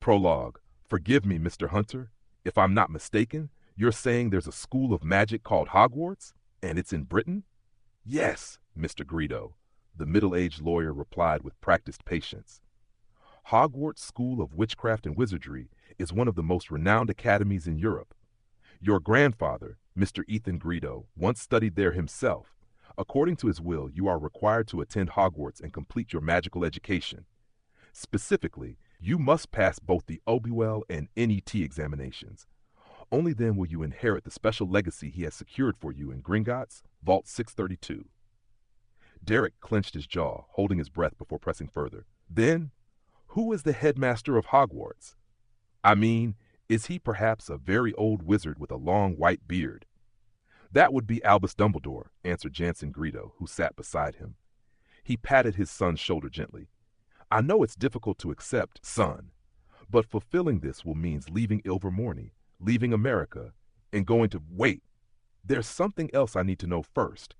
Prologue. Forgive me, Mr. Hunter. If I'm not mistaken, you're saying there's a school of magic called Hogwarts, and it's in Britain? Yes, Mr. Greedo, the middle-aged lawyer replied with practiced patience. Hogwarts School of Witchcraft and Wizardry is one of the most renowned academies in Europe. Your grandfather, Mr. Ethan Greedo, once studied there himself. According to his will, you are required to attend Hogwarts and complete your magical education. Specifically, you must pass both the Obuel and NET examinations. Only then will you inherit the special legacy he has secured for you in Gringotts, Vault 632. Derek clenched his jaw, holding his breath before pressing further. Then, who is the headmaster of Hogwarts? I mean, is he perhaps a very old wizard with a long white beard? That would be Albus Dumbledore, answered Jansen Greedo, who sat beside him. He patted his son's shoulder gently. I know it's difficult to accept, son, but fulfilling this will mean leaving Ilvermorny, leaving America, and going to— Wait, there's something else I need to know first.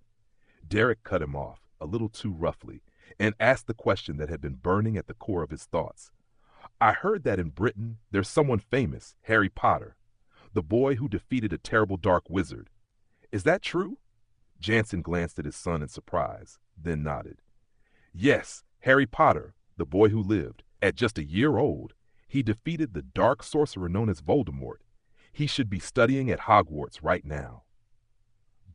Derek cut him off, a little too roughly, and asked the question that had been burning at the core of his thoughts. I heard that in Britain there's someone famous, Harry Potter, the boy who defeated a terrible dark wizard. Is that true? Jansen glanced at his son in surprise, then nodded. Yes, Harry Potter, the boy who lived. At just a year old, he defeated the dark sorcerer known as Voldemort. He should be studying at Hogwarts right now.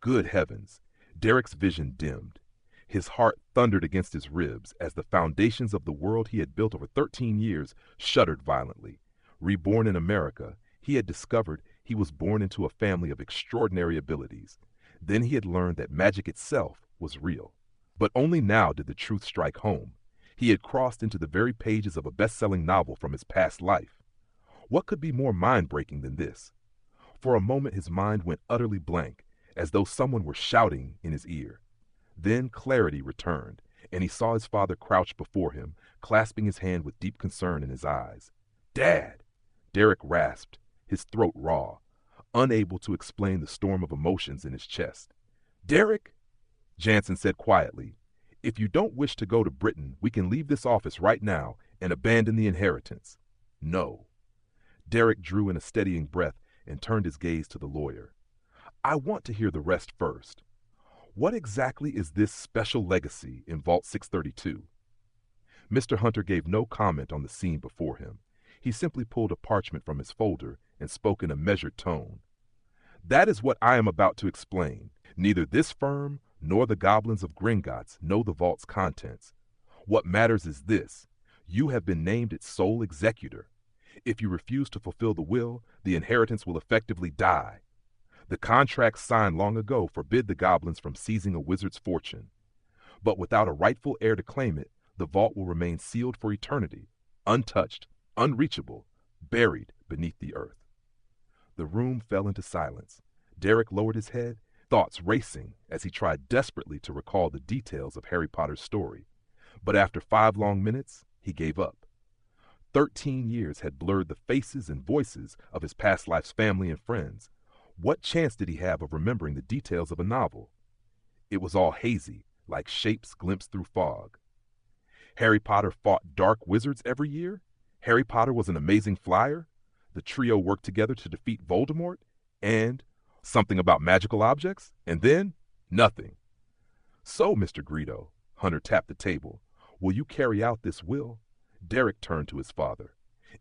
Good heavens, Derek's vision dimmed. His heart thundered against his ribs as the foundations of the world he had built over 13 years shuddered violently. Reborn in America, he had discovered he was born into a family of extraordinary abilities. Then he had learned that magic itself was real. But only now did the truth strike home. He had crossed into the very pages of a best-selling novel from his past life. What could be more mind-breaking than this? For a moment his mind went utterly blank, as though someone were shouting in his ear. Then clarity returned, and he saw his father crouched before him, clasping his hand with deep concern in his eyes. Dad! Derek rasped, his throat raw, unable to explain the storm of emotions in his chest. Derek, Jansen said quietly, if you don't wish to go to Britain, we can leave this office right now and abandon the inheritance. No. Derek drew in a steadying breath and turned his gaze to the lawyer. I want to hear the rest first. What exactly is this special legacy in Vault 632? Mr. Hunter gave no comment on the scene before him. He simply pulled a parchment from his folder and spoke in a measured tone. That is what I am about to explain. Neither this firm nor the goblins of Gringotts know the vault's contents. What matters is this. You have been named its sole executor. If you refuse to fulfill the will, the inheritance will effectively die. The contracts signed long ago forbid the goblins from seizing a wizard's fortune. But without a rightful heir to claim it, the vault will remain sealed for eternity, untouched, unreachable, buried beneath the earth. The room fell into silence. Derek lowered his head, thoughts racing as he tried desperately to recall the details of Harry Potter's story. But after 5 long minutes, he gave up. 13 years had blurred the faces and voices of his past life's family and friends. What chance did he have of remembering the details of a novel? It was all hazy, like shapes glimpsed through fog. Harry Potter fought dark wizards every year? Harry Potter was an amazing flyer? The trio worked together to defeat Voldemort? And something about magical objects? And then, nothing. So, Mr. Greedo, Hunter tapped the table, will you carry out this will? Derek turned to his father.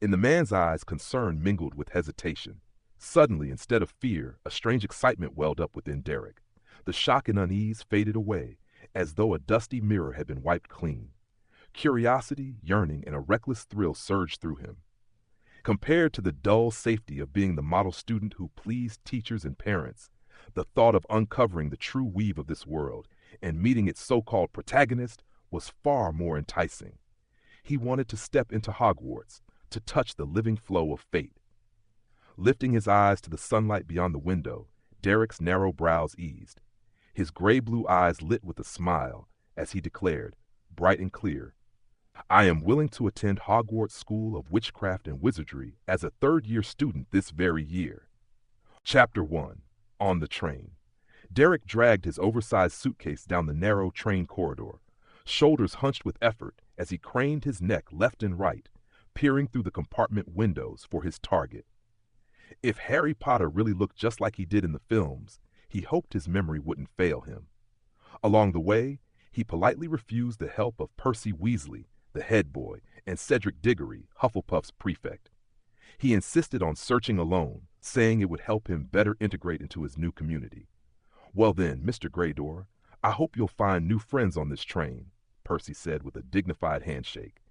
In the man's eyes, concern mingled with hesitation. Suddenly, instead of fear, a strange excitement welled up within Derek. The shock and unease faded away, as though a dusty mirror had been wiped clean. Curiosity, yearning, and a reckless thrill surged through him. Compared to the dull safety of being the model student who pleased teachers and parents, the thought of uncovering the true weave of this world and meeting its so-called protagonist was far more enticing. He wanted to step into Hogwarts, to touch the living flow of fate. Lifting his eyes to the sunlight beyond the window, Derek's narrow brows eased. His gray-blue eyes lit with a smile as he declared, bright and clear, I am willing to attend Hogwarts School of Witchcraft and Wizardry as a third-year student this very year. Chapter 1. On the Train. Derek dragged his oversized suitcase down the narrow train corridor, shoulders hunched with effort as he craned his neck left and right, peering through the compartment windows for his target. If Harry Potter really looked just like he did in the films, he hoped his memory wouldn't fail him. Along the way, he politely refused the help of Percy Weasley, the head boy, and Cedric Diggory, Hufflepuff's prefect. He insisted on searching alone, saying it would help him better integrate into his new community. "Well then, Mr. Greydor, I hope you'll find new friends on this train," Percy said with a dignified handshake.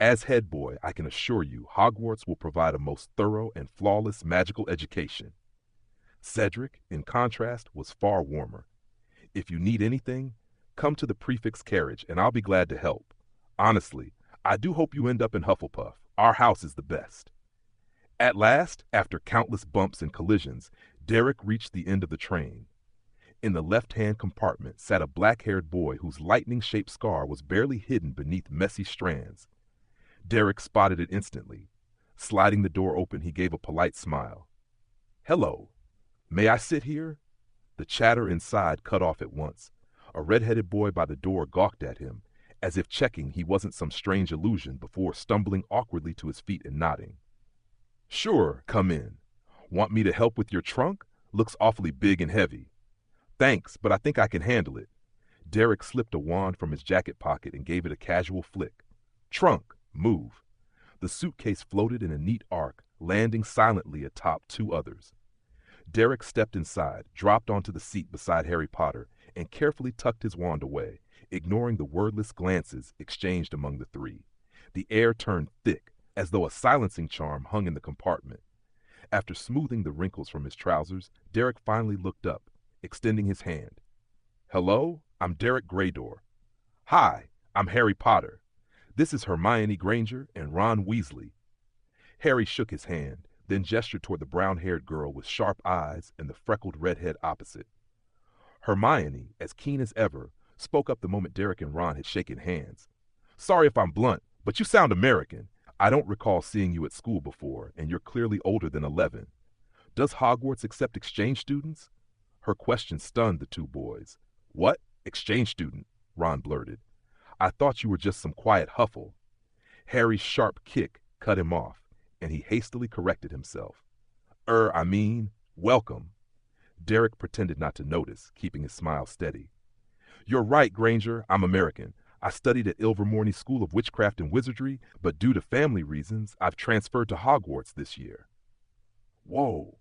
"As head boy, I can assure you Hogwarts will provide a most thorough and flawless magical education." Cedric, in contrast, was far warmer. "If you need anything, come to the prefect's carriage and I'll be glad to help. Honestly, I do hope you end up in Hufflepuff. Our house is the best." At last, after countless bumps and collisions, Derek reached the end of the train. In the left-hand compartment sat a black-haired boy whose lightning-shaped scar was barely hidden beneath messy strands. Derek spotted it instantly. Sliding the door open, he gave a polite smile. "Hello. May I sit here?" The chatter inside cut off at once. A red-headed boy by the door gawked at him, as if checking he wasn't some strange illusion before stumbling awkwardly to his feet and nodding. "Sure, come in. Want me to help with your trunk? Looks awfully big and heavy." "Thanks, but I think I can handle it." Derek slipped a wand from his jacket pocket and gave it a casual flick. "Trunk, move." The suitcase floated in a neat arc, landing silently atop two others. Derek stepped inside, dropped onto the seat beside Harry Potter, and carefully tucked his wand away, ignoring the wordless glances exchanged among the three. The air turned thick, as though a silencing charm hung in the compartment. After smoothing the wrinkles from his trousers, Derek finally looked up, extending his hand. "Hello, I'm Derek Greydor." "Hi, I'm Harry Potter. This is Hermione Granger and Ron Weasley." Harry shook his hand, then gestured toward the brown-haired girl with sharp eyes and the freckled redhead opposite. Hermione, as keen as ever, spoke up the moment Derek and Ron had shaken hands. "Sorry if I'm blunt, but you sound American. I don't recall seeing you at school before, and you're clearly older than 11. Does Hogwarts accept exchange students?" Her question stunned the two boys. "What? Exchange student?" Ron blurted. "I thought you were just some quiet huffle." Harry's sharp kick cut him off, and he hastily corrected himself. I mean, welcome." Derek pretended not to notice, keeping his smile steady. "You're right, Granger, I'm American. I studied at Ilvermorny School of Witchcraft and Wizardry, but due to family reasons, I've transferred to Hogwarts this year." "Whoa."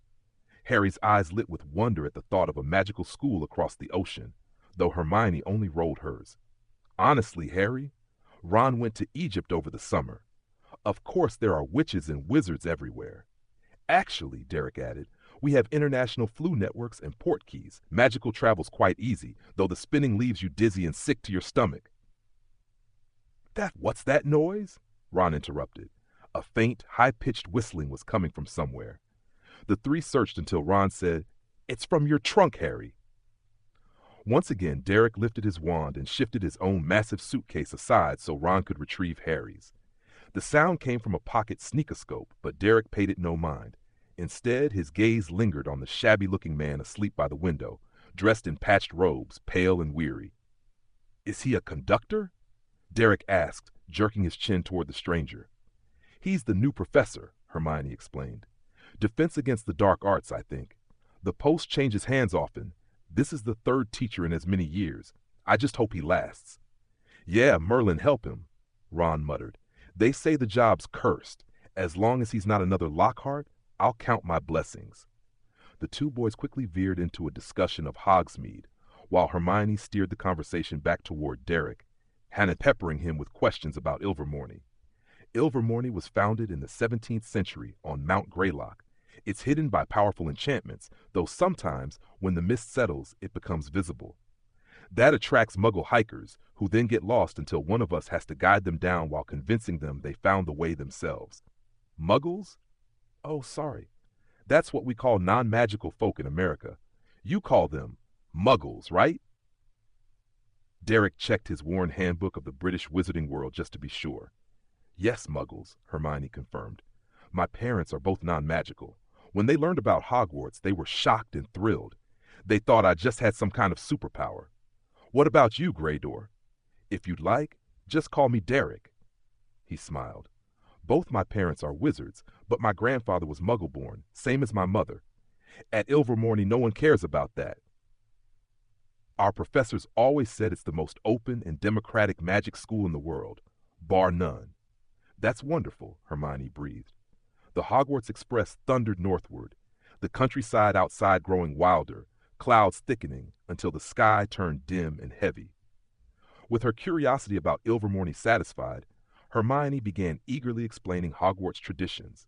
Harry's eyes lit with wonder at the thought of a magical school across the ocean, though Hermione only rolled hers. "Honestly, Harry, Ron went to Egypt over the summer. Of course there are witches and wizards everywhere. Actually," Derek added, "we have international flu networks and port keys. Magical travel's quite easy, though the spinning leaves you dizzy and sick to your stomach." What's that noise?" Ron interrupted. A faint, high-pitched whistling was coming from somewhere. The three searched until Ron said, "It's from your trunk, Harry." Once again, Derek lifted his wand and shifted his own massive suitcase aside so Ron could retrieve Harry's. The sound came from a pocket sneakoscope, but Derek paid it no mind. Instead, his gaze lingered on the shabby-looking man asleep by the window, dressed in patched robes, pale and weary. "Is he a conductor?" Derek asked, jerking his chin toward the stranger. "He's the new professor," Hermione explained. "Defense against the dark arts, I think. The post changes hands often. This is the third teacher in as many years. I just hope he lasts." "Yeah, Merlin help him," Ron muttered. "They say the job's cursed. As long as he's not another Lockhart, I'll count my blessings." The two boys quickly veered into a discussion of Hogsmeade, while Hermione steered the conversation back toward Derek, Hannah peppering him with questions about Ilvermorny. Ilvermorny was founded in the 17th century on Mount Greylock. It's hidden by powerful enchantments, though sometimes, when the mist settles, it becomes visible. That attracts Muggle hikers, who then get lost until one of us has to guide them down while convincing them they found the way themselves. Muggles? Oh, sorry. That's what we call non-magical folk in America. You call them Muggles, right? Derek checked his worn handbook of the British wizarding world just to be sure. "Yes, Muggles," Hermione confirmed. "My parents are both non-magical. When they learned about Hogwarts, they were shocked and thrilled. They thought I just had some kind of superpower. What about you, Greydor? If you'd like, just call me Derek." He smiled. Both my parents are wizards, but my grandfather was muggle-born, same as my mother. At Ilvermorny, no one cares about that. Our professors always said it's the most open and democratic magic school in the world, bar none. That's wonderful, Hermione breathed. The Hogwarts Express thundered northward, the countryside outside growing wilder, clouds thickening until the sky turned dim and heavy. With her curiosity about Ilvermorny satisfied, Hermione began eagerly explaining Hogwarts traditions.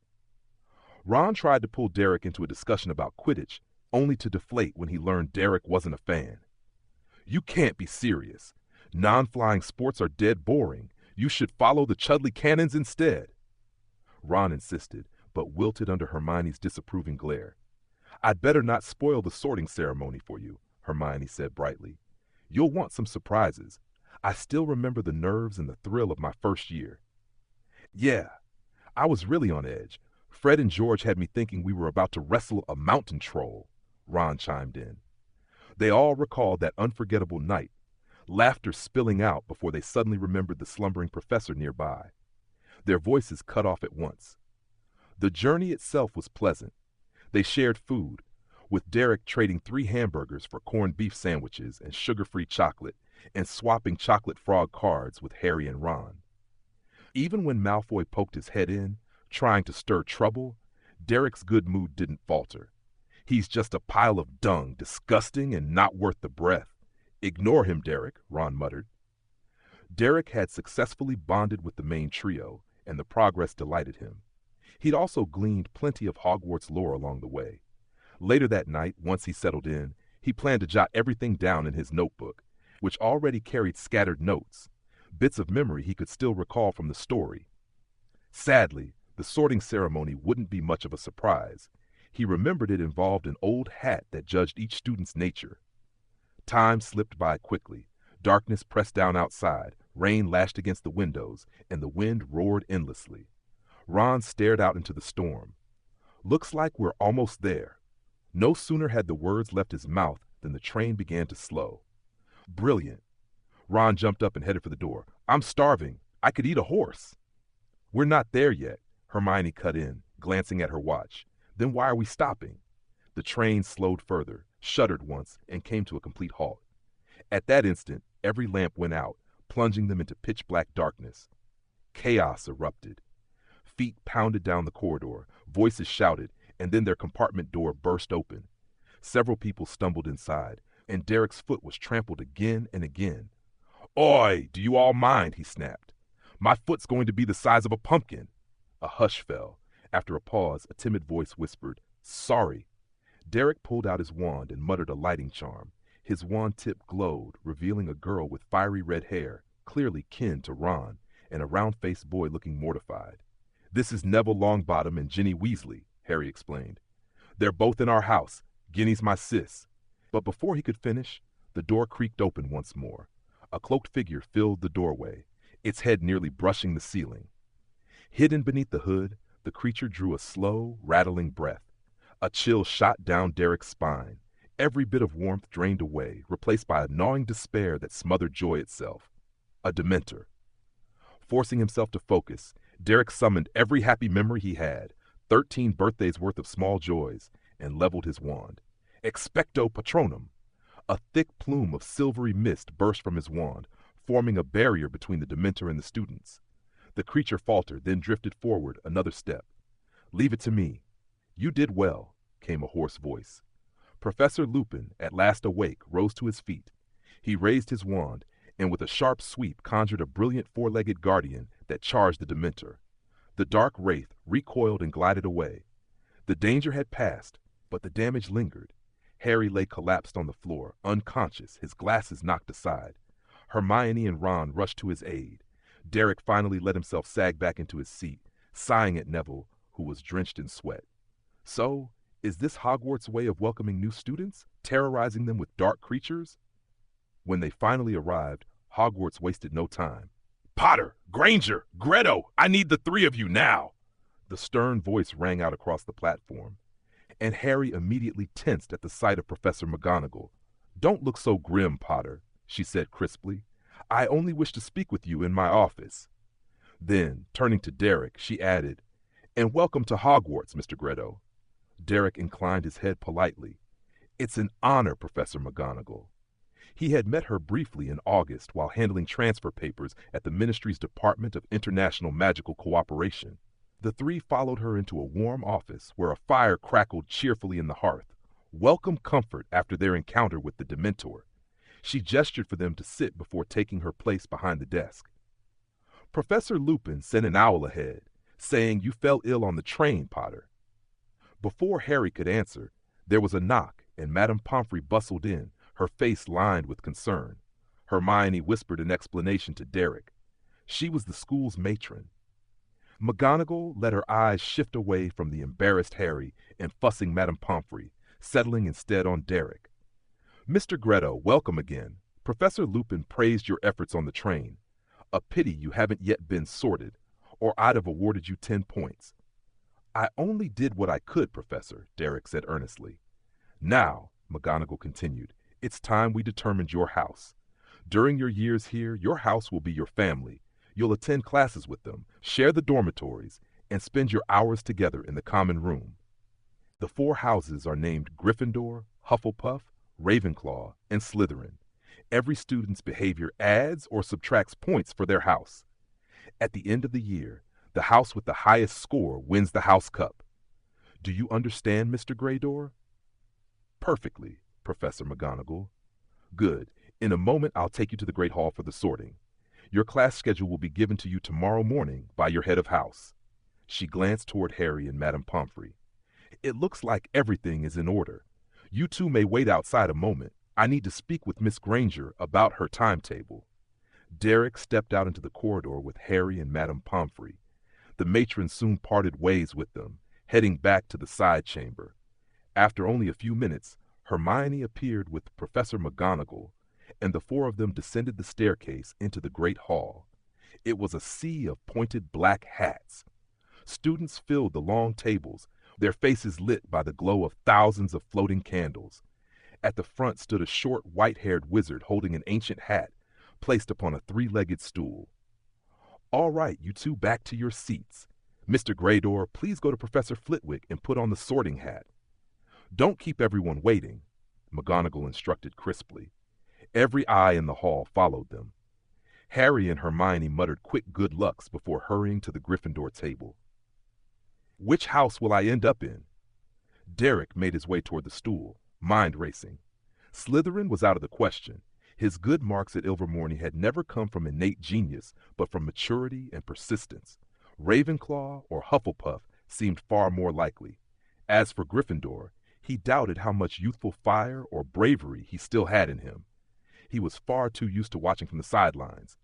Ron tried to pull Derek into a discussion about Quidditch, only to deflate when he learned Derek wasn't a fan. You can't be serious. Non-flying sports are dead boring. You should follow the Chudley canons instead. Ron insisted, but wilted under Hermione's disapproving glare. I'd better not spoil the sorting ceremony for you, Hermione said brightly. You'll want some surprises. I still remember the nerves and the thrill of my first year. Yeah, I was really on edge. Fred and George had me thinking we were about to wrestle a mountain troll, Ron chimed in. They all recalled that unforgettable night, laughter spilling out before they suddenly remembered the slumbering professor nearby. Their voices cut off at once. The journey itself was pleasant. They shared food, with Derek trading 3 hamburgers for corned beef sandwiches and sugar-free chocolate, and swapping chocolate frog cards with Harry and Ron. Even when Malfoy poked his head in, trying to stir trouble, Derek's good mood didn't falter. He's just a pile of dung, disgusting and not worth the breath. Ignore him, Derek, Ron muttered. Derek had successfully bonded with the main trio, and the progress delighted him. He'd also gleaned plenty of Hogwarts lore along the way. Later that night, once he settled in, he planned to jot everything down in his notebook, which already carried scattered notes, bits of memory he could still recall from the story. Sadly, the sorting ceremony wouldn't be much of a surprise. He remembered it involved an old hat that judged each student's nature. Time slipped by quickly. Darkness pressed down outside, rain lashed against the windows, and the wind roared endlessly. Ron stared out into the storm. Looks like we're almost there. No sooner had the words left his mouth than the train began to slow. Brilliant. Ron jumped up and headed for the door. I'm starving. I could eat a horse. We're not there yet, Hermione cut in, glancing at her watch. Then why are we stopping? The train slowed further, shuddered once, and came to a complete halt. At that instant, every lamp went out, plunging them into pitch-black darkness. Chaos erupted. Feet pounded down the corridor, voices shouted, and then their compartment door burst open. Several people stumbled inside, and Derek's foot was trampled again and again. Oi, do you all mind? He snapped. My foot's going to be the size of a pumpkin. A hush fell. After a pause, a timid voice whispered, Sorry. Derek pulled out his wand and muttered a lighting charm. His wand tip glowed, revealing a girl with fiery red hair, clearly kin to Ron, and a round-faced boy looking mortified. This is Neville Longbottom and Ginny Weasley, Harry explained. They're both in our house. Ginny's my sis. But before he could finish, the door creaked open once more. A cloaked figure filled the doorway, its head nearly brushing the ceiling. Hidden beneath the hood, the creature drew a slow, rattling breath. A chill shot down Derek's spine. Every bit of warmth drained away, replaced by a gnawing despair that smothered joy itself. A Dementor. Forcing himself to focus, Derek summoned every happy memory he had, 13 birthdays worth of small joys, and leveled his wand. Expecto Patronum! A thick plume of silvery mist burst from his wand, forming a barrier between the Dementor and the students. The creature faltered, then drifted forward another step. Leave it to me. You did well, came a hoarse voice. Professor Lupin, at last awake, rose to his feet. He raised his wand, and with a sharp sweep conjured a brilliant 4-legged guardian that charged the Dementor. The dark wraith recoiled and glided away. The danger had passed, but the damage lingered. Harry lay collapsed on the floor, unconscious, his glasses knocked aside. Hermione and Ron rushed to his aid. Derek finally let himself sag back into his seat, sighing at Neville, who was drenched in sweat. So, is this Hogwarts' way of welcoming new students, terrorizing them with dark creatures? When they finally arrived, Hogwarts wasted no time. Potter, Granger, Greto, I need the 3 of you now! The stern voice rang out across the platform, and Harry immediately tensed at the sight of Professor McGonagall. Don't look so grim, Potter, she said crisply. I only wish to speak with you in my office. Then, turning to Derek, she added, "And welcome to Hogwarts, Mr. Gredo." Derek inclined his head politely. "It's an honor, Professor McGonagall." He had met her briefly in August while handling transfer papers at the Ministry's Department of International Magical Cooperation. The three followed her into a warm office where a fire crackled cheerfully in the hearth. Welcome comfort after their encounter with the Dementor. She gestured for them to sit before taking her place behind the desk. "Professor Lupin sent an owl ahead, saying you fell ill on the train, Potter." Before Harry could answer, there was a knock, and Madame Pomfrey bustled in, her face lined with concern. Hermione whispered an explanation to Derek. She was the school's matron. McGonagall let her eyes shift away from the embarrassed Harry and fussing Madame Pomfrey, settling instead on Derek. "Mr. Gredo, welcome again. Professor Lupin praised your efforts on the train. A pity you haven't yet been sorted, or I'd have awarded you 10 points. "I only did what I could, Professor," Derek said earnestly. "Now," McGonagall continued, "it's time we determined your house. During your years here, your house will be your family. You'll attend classes with them, share the dormitories, and spend your hours together in the common room. The 4 houses are named Gryffindor, Hufflepuff, Ravenclaw, and Slytherin. Every student's behavior adds or subtracts points for their house. At the end of the year, the house with the highest score wins the House Cup. Do you understand, Mr. Greydor?" "Perfectly, Professor McGonagall." "Good. In a moment I'll take you to the Great Hall for the sorting. Your class schedule will be given to you tomorrow morning by your head of house." She glanced toward Harry and Madame Pomfrey. "It looks like everything is in order. You two may wait outside a moment. I need to speak with Miss Granger about her timetable." Derek stepped out into the corridor with Harry and Madame Pomfrey. The matron soon parted ways with them, heading back to the side chamber. After only a few minutes, Hermione appeared with Professor McGonagall, and the 4 of them descended the staircase into the great hall. It was a sea of pointed black hats. Students filled the long tables, their faces lit by the glow of thousands of floating candles. At the front stood a short, white-haired wizard holding an ancient hat, placed upon a 3-legged stool. "All right, you two back to your seats. Mr. Greydor, please go to Professor Flitwick and put on the sorting hat." "Don't keep everyone waiting," McGonagall instructed crisply. Every eye in the hall followed them. Harry and Hermione muttered quick good lucks before hurrying to the Gryffindor table. "Which house will I end up in?" Derek made his way toward the stool, mind racing. Slytherin was out of the question. His good marks at Ilvermorny had never come from innate genius, but from maturity and persistence. Ravenclaw or Hufflepuff seemed far more likely. As for Gryffindor, he doubted how much youthful fire or bravery he still had in him. He was far too used to watching from the sidelines.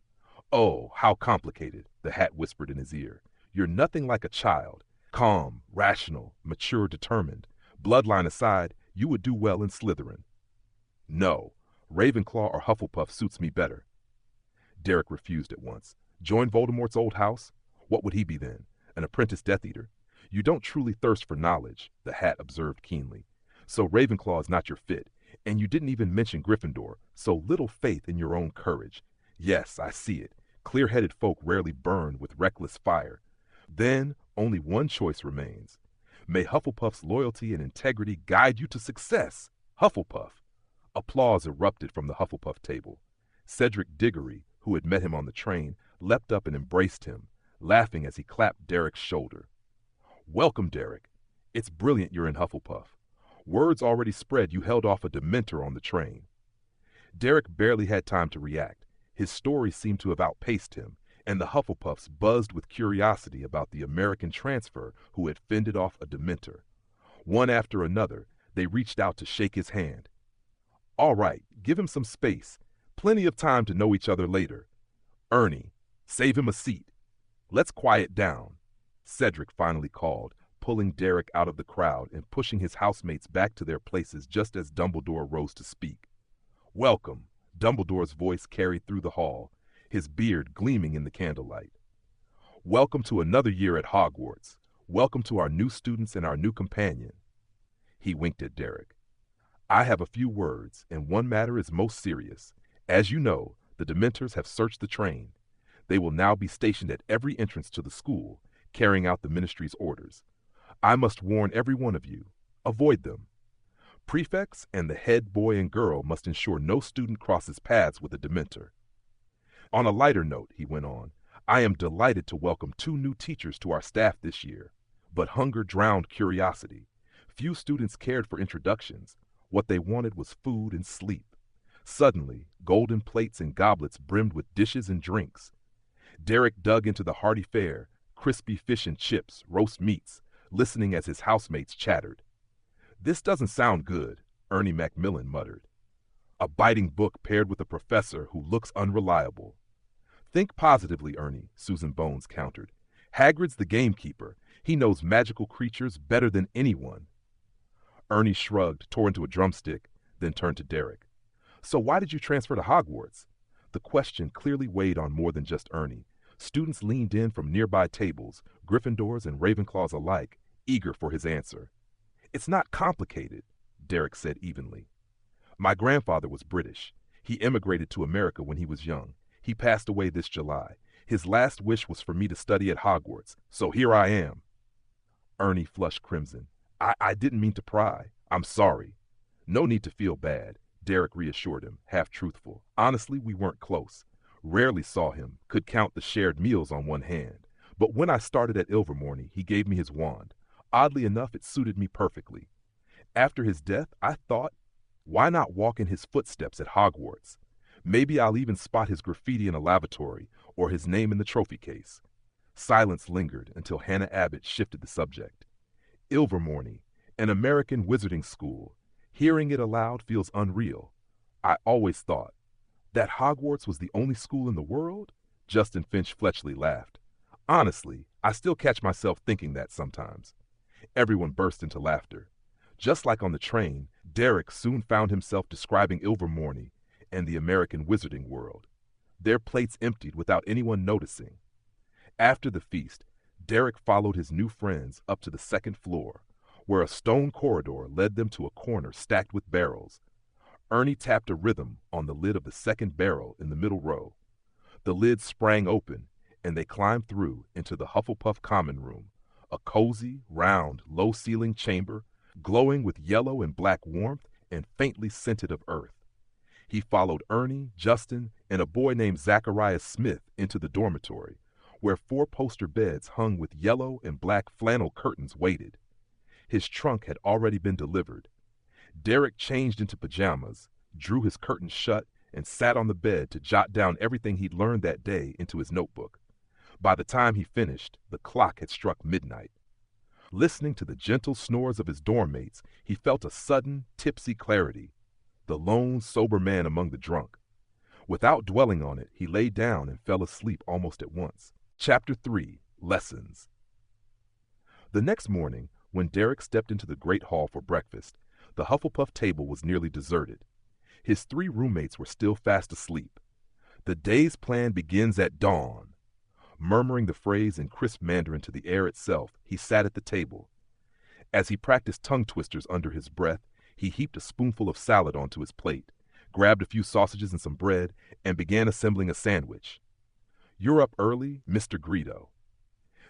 "Oh, how complicated," the hat whispered in his ear. "You're nothing like a child. Calm, rational, mature, determined. Bloodline aside, you would do well in Slytherin." "No, Ravenclaw or Hufflepuff suits me better." Derek refused at once. Join Voldemort's old house? What would he be then? An apprentice Death Eater? "You don't truly thirst for knowledge," the hat observed keenly. "So Ravenclaw is not your fit, and you didn't even mention Gryffindor, so little faith in your own courage. Yes, I see it. Clear-headed folk rarely burn with reckless fire. Then only one choice remains. May Hufflepuff's loyalty and integrity guide you to success. Hufflepuff." Applause erupted from the Hufflepuff table. Cedric Diggory, who had met him on the train, leapt up and embraced him, laughing as he clapped Derek's shoulder. "Welcome, Derek. It's brilliant you're in Hufflepuff. Word's already spread you held off a Dementor on the train." Derek barely had time to react. His story seemed to have outpaced him, and the Hufflepuffs buzzed with curiosity about the American transfer who had fended off a Dementor. One after another, they reached out to shake his hand. "All right, give him some space. Plenty of time to know each other later. Ernie, save him a seat. Let's quiet down," Cedric finally called, pulling Derek out of the crowd and pushing his housemates back to their places just as Dumbledore rose to speak. "Welcome," Dumbledore's voice carried through the hall, his beard gleaming in the candlelight. "Welcome to another year at Hogwarts. Welcome to our new students and our new companion." He winked at Derek. "I have a few words, and one matter is most serious. As you know, the Dementors have searched the train. They will now be stationed at every entrance to the school, carrying out the ministry's orders. I must warn every one of you. Avoid them. Prefects and the head boy and girl must ensure no student crosses paths with a Dementor. On a lighter note, he went on, I am delighted to welcome 2 new teachers to our staff this year. But hunger drowned curiosity. Few students cared for introductions. What they wanted was food and sleep. Suddenly, golden plates and goblets brimmed with dishes and drinks. Derek dug into the hearty fare, crispy fish and chips, roast meats, listening as his housemates chattered. This doesn't sound good, Ernie Macmillan muttered. A biting book paired with a professor who looks unreliable. Think positively, Ernie, Susan Bones countered. Hagrid's the gamekeeper. He knows magical creatures better than anyone. Ernie shrugged, tore into a drumstick, then turned to Derek. So why did you transfer to Hogwarts? The question clearly weighed on more than just Ernie. Students leaned in from nearby tables, Gryffindors and Ravenclaws alike, eager for his answer. It's not complicated, Derek said evenly. My grandfather was British. He immigrated to America when he was young. He passed away this July. His last wish was for me to study at Hogwarts, so here I am. Ernie flushed crimson. I didn't mean to pry. I'm sorry. No need to feel bad, Derek reassured him, half truthful. Honestly, we weren't close. Rarely saw him, could count the shared meals on one hand. But when I started at Ilvermorny, he gave me his wand. Oddly enough, it suited me perfectly. After his death, I thought, why not walk in his footsteps at Hogwarts? Maybe I'll even spot his graffiti in a lavatory or his name in the trophy case. Silence lingered until Hannah Abbott shifted the subject. Ilvermorny, an American wizarding school. Hearing it aloud feels unreal. I always thought that Hogwarts was the only school in the world? Justin Finch Fletchley laughed. Honestly, I still catch myself thinking that sometimes. Everyone burst into laughter. Just like on the train, Derek soon found himself describing Ilvermorny and the American wizarding world. Their plates emptied without anyone noticing. After the feast, Derek followed his new friends up to the 2nd floor, where a stone corridor led them to a corner stacked with barrels. Ernie tapped a rhythm on the lid of the 2nd barrel in the middle row. The lid sprang open, and they climbed through into the Hufflepuff common room, a cozy, round, low-ceilinged chamber, glowing with yellow and black warmth and faintly scented of earth. He followed Ernie, Justin, and a boy named Zachariah Smith into the dormitory, where 4-poster beds hung with yellow and black flannel curtains waited. His trunk had already been delivered. Derek changed into pajamas, drew his curtains shut, and sat on the bed to jot down everything he'd learned that day into his notebook. By the time he finished, the clock had struck midnight. Listening to the gentle snores of his dorm mates, he felt a sudden, tipsy clarity. The lone, sober man among the drunk. Without dwelling on it, he lay down and fell asleep almost at once. Chapter 3, Lessons. The next morning, when Derek stepped into the great hall for breakfast, the Hufflepuff table was nearly deserted. His 3 roommates were still fast asleep. The day's plan begins at dawn. Murmuring the phrase in crisp Mandarin to the air itself, he sat at the table. As he practiced tongue twisters under his breath, he heaped a spoonful of salad onto his plate, grabbed a few sausages and some bread, and began assembling a sandwich. You're up early, Mr. Greedo.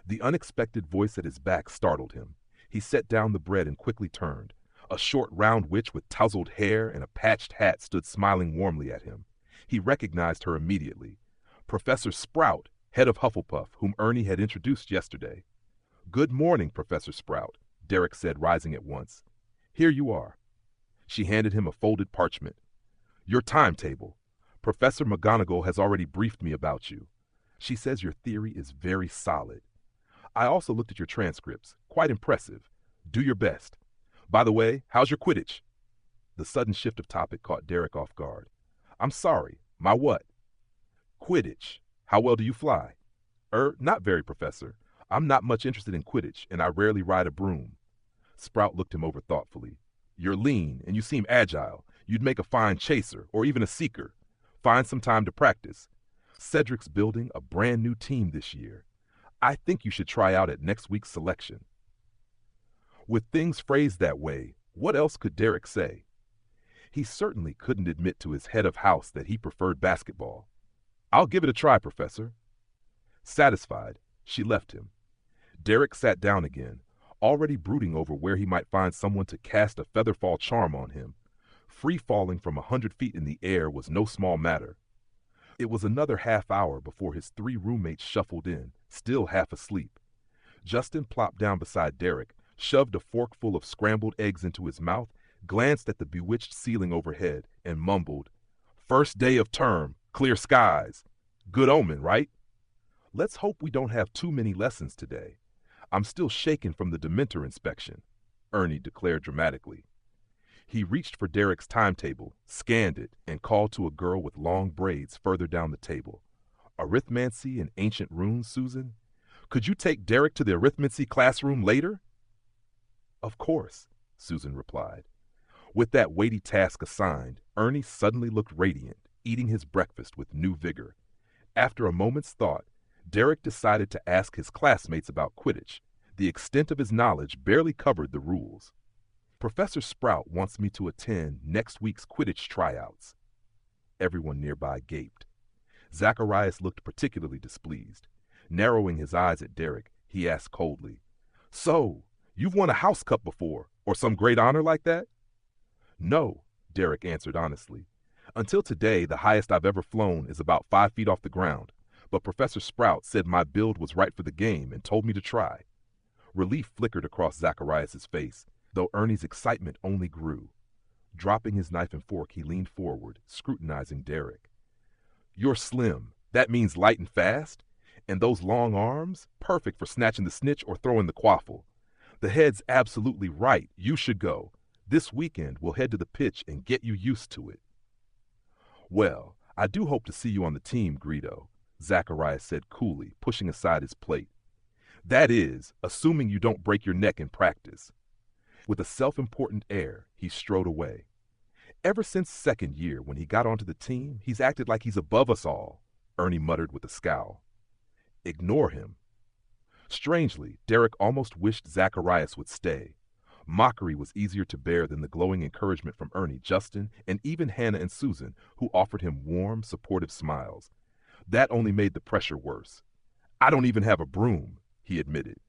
The unexpected voice at his back startled him. He set down the bread and quickly turned. A short, round witch with tousled hair and a patched hat stood smiling warmly at him. He recognized her immediately. Professor Sprout, head of Hufflepuff, whom Ernie had introduced yesterday. Good morning, Professor Sprout, Derek said, rising at once. Here you are. She handed him a folded parchment. Your timetable. Professor McGonagall has already briefed me about you. She says your theory is very solid. I also looked at your transcripts. Quite impressive. Do your best. By the way, how's your Quidditch? The sudden shift of topic caught Derek off guard. I'm sorry. My what? Quidditch. How well do you fly? Not very, Professor. I'm not much interested in Quidditch, and I rarely ride a broom. Sprout looked him over thoughtfully. You're lean, and you seem agile. You'd make a fine chaser, or even a seeker. Find some time to practice. Cedric's building a brand new team this year. I think you should try out at next week's selection. With things phrased that way, what else could Derek say? He certainly couldn't admit to his head of house that he preferred basketball. I'll give it a try, Professor. Satisfied, she left him. Derek sat down again, already brooding over where he might find someone to cast a featherfall charm on him. Free falling from 100 feet in the air was no small matter. It was another half hour before his 3 roommates shuffled in, still half asleep. Justin plopped down beside Derek, shoved a forkful of scrambled eggs into his mouth, glanced at the bewitched ceiling overhead, and mumbled, "First day of term, clear skies. Good omen, right? Let's hope we don't have too many lessons today. I'm still shaken from the Dementor inspection," Ernie declared dramatically. He reached for Derek's timetable, scanned it, and called to a girl with long braids further down the table. "Arithmancy and ancient runes, Susan? Could you take Derek to the arithmancy classroom later?" "Of course," Susan replied. With that weighty task assigned, Ernie suddenly looked radiant, eating his breakfast with new vigor. After a moment's thought, Derek decided to ask his classmates about Quidditch. The extent of his knowledge barely covered the rules. "Professor Sprout wants me to attend next week's Quidditch tryouts." Everyone nearby gaped. Zacharias looked particularly displeased. Narrowing his eyes at Derek, he asked coldly, "So, you've won a house cup before, or some great honor like that?" "No," Derek answered honestly. "Until today, the highest I've ever flown is about 5 feet off the ground, but Professor Sprout said my build was right for the game and told me to try." Relief flickered across Zacharias' face, though Ernie's excitement only grew. Dropping his knife and fork, he leaned forward, scrutinizing Derek. "You're slim. That means light and fast? And those long arms? Perfect for snatching the snitch or throwing the quaffle. The head's absolutely right. You should go. This weekend, we'll head to the pitch and get you used to it." "Well, I do hope to see you on the team, Greedo," Zacharias said coolly, pushing aside his plate. "That is, assuming you don't break your neck in practice." With a self-important air, he strode away. "Ever since second year, when he got onto the team, he's acted like he's above us all," Ernie muttered with a scowl. "Ignore him." Strangely, Derek almost wished Zacharias would stay. Mockery was easier to bear than the glowing encouragement from Ernie, Justin, and even Hannah and Susan, who offered him warm, supportive smiles. That only made the pressure worse. "I don't even have a broom," he admitted.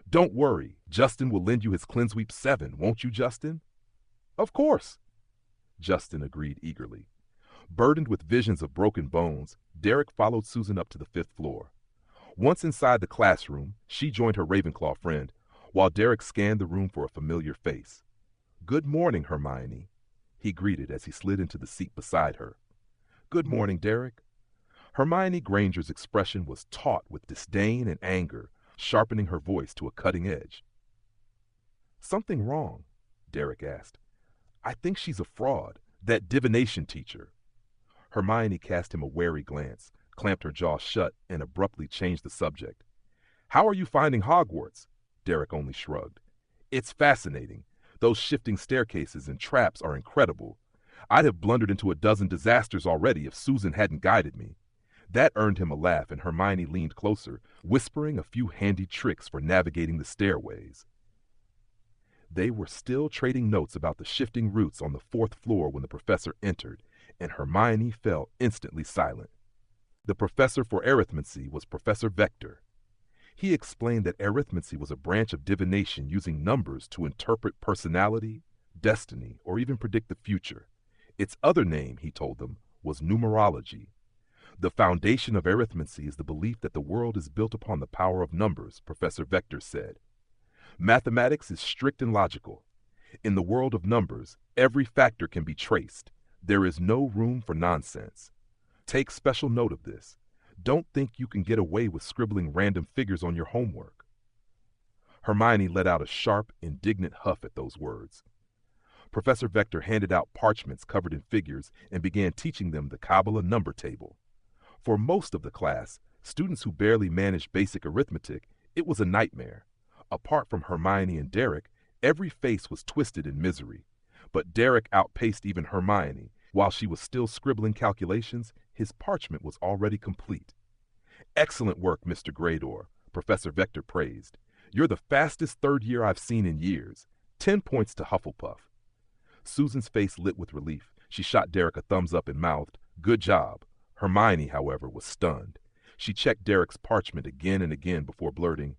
"Don't worry, Justin will lend you his Cleansweep 7, won't you, Justin?" "Of course," Justin agreed eagerly. Burdened with visions of broken bones, Derek followed Susan up to the 5th floor. Once inside the classroom, she joined her Ravenclaw friend, while Derek scanned the room for a familiar face. "Good morning, Hermione," he greeted as he slid into the seat beside her. "Good morning, Derek." Hermione Granger's expression was taut with disdain and anger, sharpening her voice to a cutting edge. "Something wrong?" Derek asked. "I think she's a fraud, that divination teacher." Hermione cast him a wary glance, clamped her jaw shut, and abruptly changed the subject. "How are you finding Hogwarts?" Derek only shrugged. "It's fascinating. Those shifting staircases and traps are incredible. I'd have blundered into a dozen disasters already if Susan hadn't guided me." That earned him a laugh, and Hermione leaned closer, whispering a few handy tricks for navigating the stairways. They were still trading notes about the shifting routes on the 4th floor when the professor entered, and Hermione fell instantly silent. The professor for arithmancy was Professor Vector. He explained that arithmancy was a branch of divination using numbers to interpret personality, destiny, or even predict the future. Its other name, he told them, was numerology. "The foundation of arithmancy is the belief that the world is built upon the power of numbers," Professor Vector said. "Mathematics is strict and logical. In the world of numbers, every factor can be traced. There is no room for nonsense. Take special note of this. Don't think you can get away with scribbling random figures on your homework." Hermione let out a sharp, indignant huff at those words. Professor Vector handed out parchments covered in figures and began teaching them the Kabbalah number table. For most of the class, students who barely managed basic arithmetic, it was a nightmare. Apart from Hermione and Derek, every face was twisted in misery. But Derek outpaced even Hermione. While she was still scribbling calculations, his parchment was already complete. "Excellent work, Mr. Greydor," Professor Vector praised. "You're the fastest third year I've seen in years. 10 points to Hufflepuff." Susan's face lit with relief. She shot Derek a thumbs up and mouthed, "Good job." Hermione, however, was stunned. She checked Derek's parchment again and again before blurting,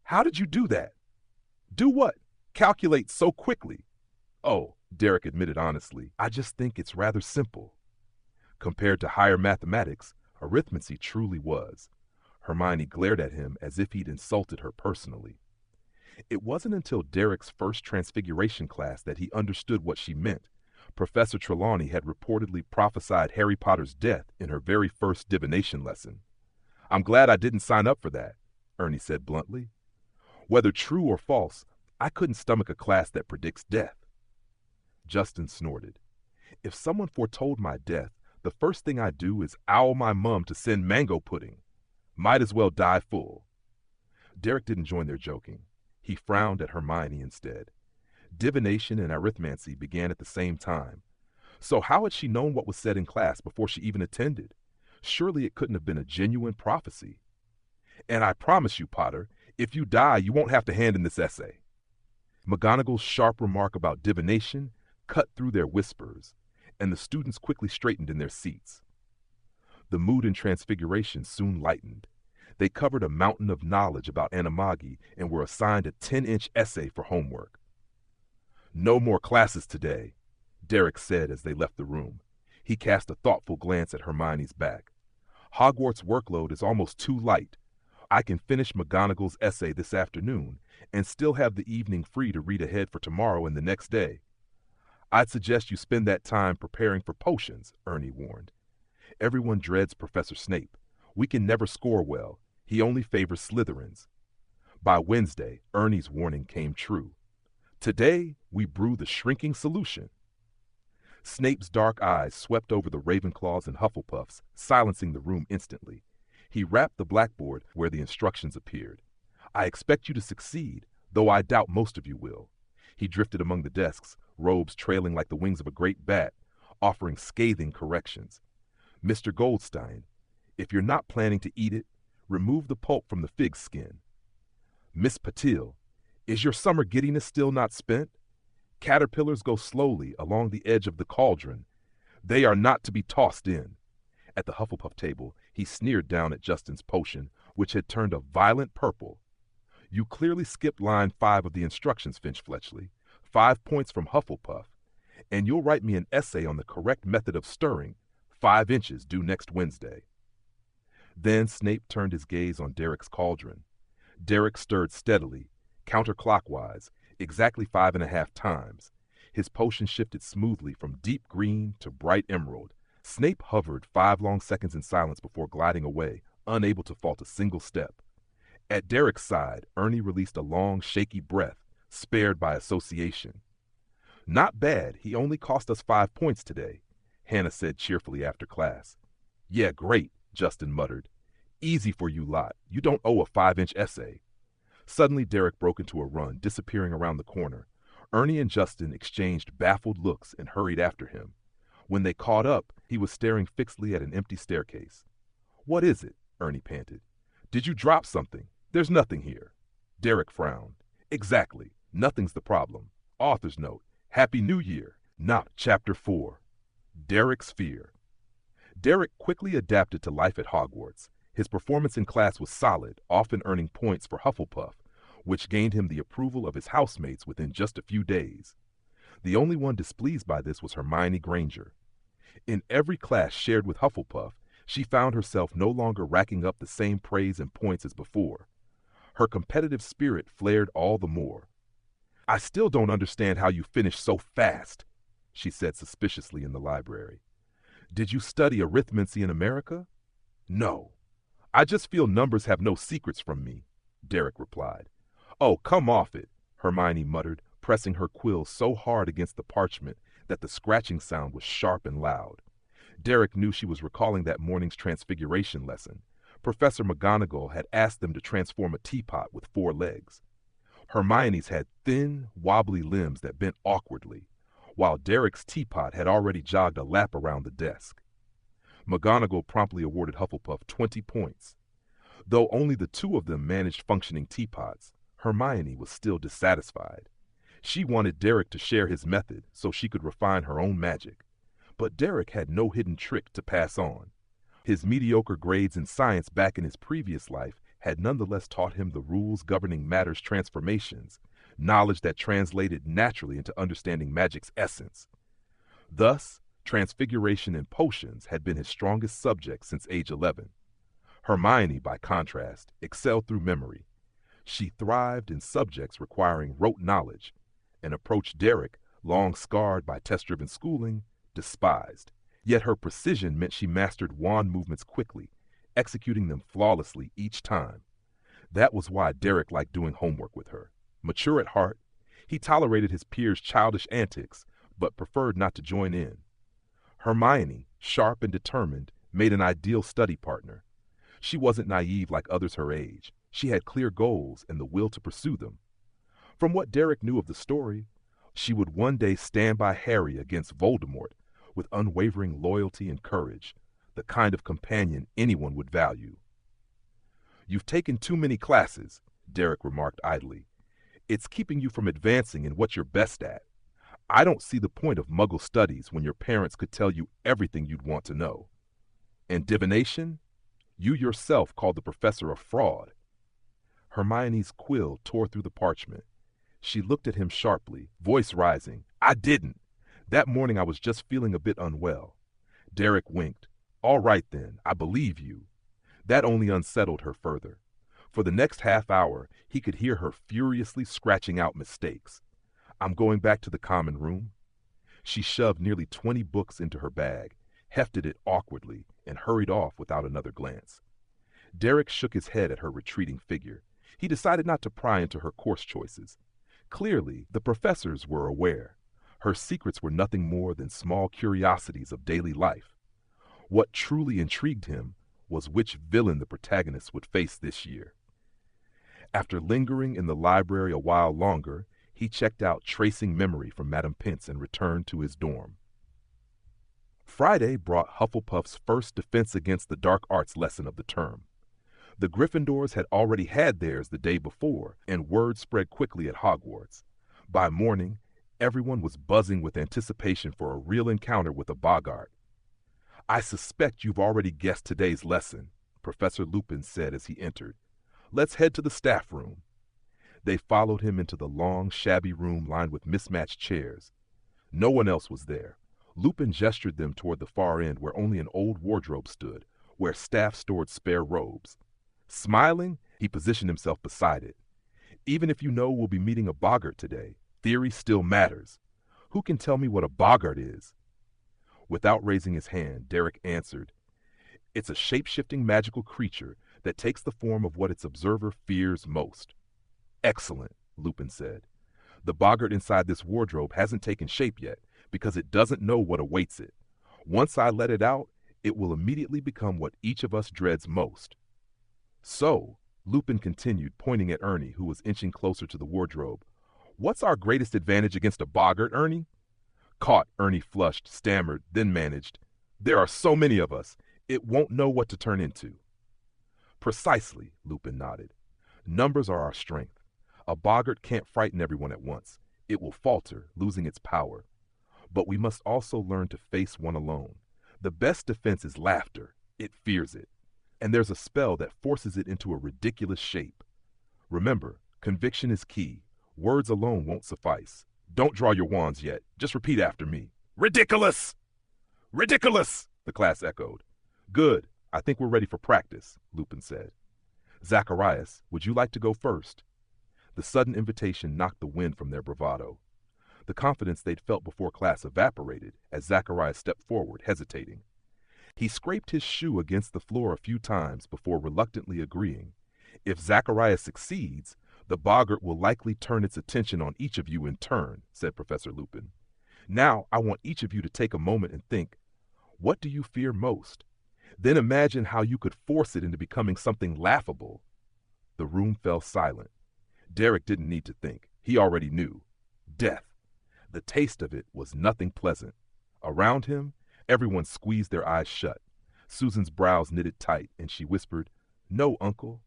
"How did you do that?" "Do what?" "Calculate so quickly." "Oh," Derek admitted honestly, "I just think it's rather simple." Compared to higher mathematics, arithmancy truly was. Hermione glared at him as if he'd insulted her personally. It wasn't until Derek's first transfiguration class that he understood what she meant. Professor Trelawney had reportedly prophesied Harry Potter's death in her very first divination lesson. "I'm glad I didn't sign up for that," Ernie said bluntly. "Whether true or false, I couldn't stomach a class that predicts death." Justin snorted. "If someone foretold my death, the first thing I'd do is owl my mum to send mango pudding. Might as well die full." Derek didn't join their joking. He frowned at Hermione instead. Divination and arithmancy began at the same time. So how had she known what was said in class before she even attended? Surely it couldn't have been a genuine prophecy. "And I promise you, Potter, if you die, you won't have to hand in this essay." McGonagall's sharp remark about divination cut through their whispers, and the students quickly straightened in their seats. The mood in Transfiguration soon lightened. They covered a mountain of knowledge about animagi and were assigned a 10-inch essay for homework. "No more classes today," Derek said as they left the room. He cast a thoughtful glance at Hermione's back. "Hogwarts' workload is almost too light. I can finish McGonagall's essay this afternoon and still have the evening free to read ahead for tomorrow and the next day." "I'd suggest you spend that time preparing for potions," Ernie warned. "Everyone dreads Professor Snape. We can never score well. He only favors Slytherins." By Wednesday, Ernie's warning came true. "Today, we brew the shrinking solution." Snape's dark eyes swept over the Ravenclaws and Hufflepuffs, silencing the room instantly. He rapped the blackboard where the instructions appeared. "I expect you to succeed, though I doubt most of you will." He drifted among the desks, robes trailing like the wings of a great bat, offering scathing corrections. "Mr. Goldstein, if you're not planning to eat it, remove the pulp from the fig skin." "Miss Patil, is your summer giddiness still not spent? Caterpillars go slowly along the edge of the cauldron. They are not to be tossed in." At the Hufflepuff table, he sneered down at Justin's potion, which had turned a violent purple. "You clearly skipped line 5 of the instructions, Finch Fletchley. 5 points from Hufflepuff. And you'll write me an essay on the correct method of stirring. 5 inches due next Wednesday." Then Snape turned his gaze on Derek's cauldron. Derek stirred steadily, counterclockwise, exactly 5.5 times. His potion shifted smoothly from deep green to bright emerald. Snape hovered 5 long seconds in silence before gliding away, unable to fault a single step. At Derek's side, Ernie released a long, shaky breath, spared by association. "Not bad, he only cost us 5 points today," Hannah said cheerfully after class. "Yeah, great," Justin muttered. "Easy for you lot, you don't owe a 5-inch essay." Suddenly Derek broke into a run, disappearing around the corner. Ernie and Justin exchanged baffled looks and hurried after him. When they caught up, he was staring fixedly at an empty staircase. "What is it?" Ernie panted. "Did you drop something? There's nothing here." Derek frowned. "Exactly. Nothing's the problem. Author's note. Happy New Year. Not Chapter 4. Derek's Fear." Derek quickly adapted to life at Hogwarts. His performance in class was solid, often earning points for Hufflepuff, which gained him the approval of his housemates within just a few days. The only one displeased by this was Hermione Granger. In every class shared with Hufflepuff, she found herself no longer racking up the same praise and points as before. Her competitive spirit flared all the more. "I still don't understand how you finished so fast," she said suspiciously in the library. "Did you study arithmancy in America?" "No. I just feel numbers have no secrets from me," Derek replied. "Oh, come off it," Hermione muttered, pressing her quill so hard against the parchment that the scratching sound was sharp and loud. Derek knew she was recalling that morning's transfiguration lesson. Professor McGonagall had asked them to transform a teapot with 4 legs. Hermione's had thin, wobbly limbs that bent awkwardly, while Derek's teapot had already jogged a lap around the desk. McGonagall promptly awarded Hufflepuff 20 points. Though only the 2 of them managed functioning teapots, Hermione was still dissatisfied. She wanted Derek to share his method so she could refine her own magic. But Derek had no hidden trick to pass on. His mediocre grades in science back in his previous life had nonetheless taught him the rules governing matter's transformations, knowledge that translated naturally into understanding magic's essence. Thus, transfiguration and potions had been his strongest subject since age 11. Hermione, by contrast, excelled through memory. She thrived in subjects requiring rote knowledge, an approach Derek, long scarred by test-driven schooling, despised. Yet her precision meant she mastered wand movements quickly, executing them flawlessly each time. That was why Derek liked doing homework with her. Mature at heart, he tolerated his peers' childish antics, but preferred not to join in. Hermione, sharp and determined, made an ideal study partner. She wasn't naive like others her age. She had clear goals and the will to pursue them. From what Derek knew of the story, she would one day stand by Harry against Voldemort with unwavering loyalty and courage, the kind of companion anyone would value. "You've taken too many classes," Derek remarked idly. "It's keeping you from advancing in what you're best at. I don't see the point of Muggle studies when your parents could tell you everything you'd want to know. And divination? You yourself called the professor a fraud." Hermione's quill tore through the parchment. She looked at him sharply, voice rising. "I didn't. That morning I was just feeling a bit unwell." Derek winked. "All right then, I believe you." That only unsettled her further. For the next half hour, he could hear her furiously scratching out mistakes. "I'm going back to the common room." She shoved nearly 20 books into her bag, hefted it awkwardly, and hurried off without another glance. Derek shook his head at her retreating figure. He decided not to pry into her course choices. Clearly, the professors were aware. Her secrets were nothing more than small curiosities of daily life. What truly intrigued him was which villain the protagonist would face this year. After lingering in the library a while longer, he checked out Tracing Memory from Madame Pince and returned to his dorm. Friday brought Hufflepuff's first Defense Against the Dark Arts lesson of the term. The Gryffindors had already had theirs the day before, and word spread quickly at Hogwarts. By morning, everyone was buzzing with anticipation for a real encounter with a boggart. "I suspect you've already guessed today's lesson," Professor Lupin said as he entered. "Let's head to the staff room." They followed him into the long, shabby room lined with mismatched chairs. No one else was there. Lupin gestured them toward the far end where only an old wardrobe stood, where staff stored spare robes. Smiling, he positioned himself beside it. "Even if you know we'll be meeting a boggart today, theory still matters. Who can tell me what a boggart is?" Without raising his hand, Derek answered, "It's a shape-shifting magical creature that takes the form of what its observer fears most." "Excellent," Lupin said. "The boggart inside this wardrobe hasn't taken shape yet because it doesn't know what awaits it. Once I let it out, it will immediately become what each of us dreads most." "So," Lupin continued, pointing at Ernie, who was inching closer to the wardrobe, "what's our greatest advantage against a boggart, Ernie?" Caught, Ernie flushed, stammered, then managed, "There are so many of us, it won't know what to turn into." "Precisely," Lupin nodded. "Numbers are our strength. A boggart can't frighten everyone at once. It will falter, losing its power. But we must also learn to face one alone. The best defense is laughter. It fears it. And there's a spell that forces it into a ridiculous shape. Remember, conviction is key. Words alone won't suffice. Don't draw your wands yet. Just repeat after me. Ridiculous! Ridiculous! The class echoed. Good. I think we're ready for practice, Lupin said. Zacharias, would you like to go first? The sudden invitation knocked the wind from their bravado. The confidence they'd felt before class evaporated as Zacharias stepped forward, hesitating. He scraped his shoe against the floor a few times before reluctantly agreeing. If Zacharias succeeds, the boggart will likely turn its attention on each of you in turn, said Professor Lupin. Now I want each of you to take a moment and think, what do you fear most? Then imagine how you could force it into becoming something laughable. The room fell silent. Derek didn't need to think. He already knew. Death. The taste of it was nothing pleasant. Around him, everyone squeezed their eyes shut. Susan's brows knitted tight, and she whispered, No, Uncle.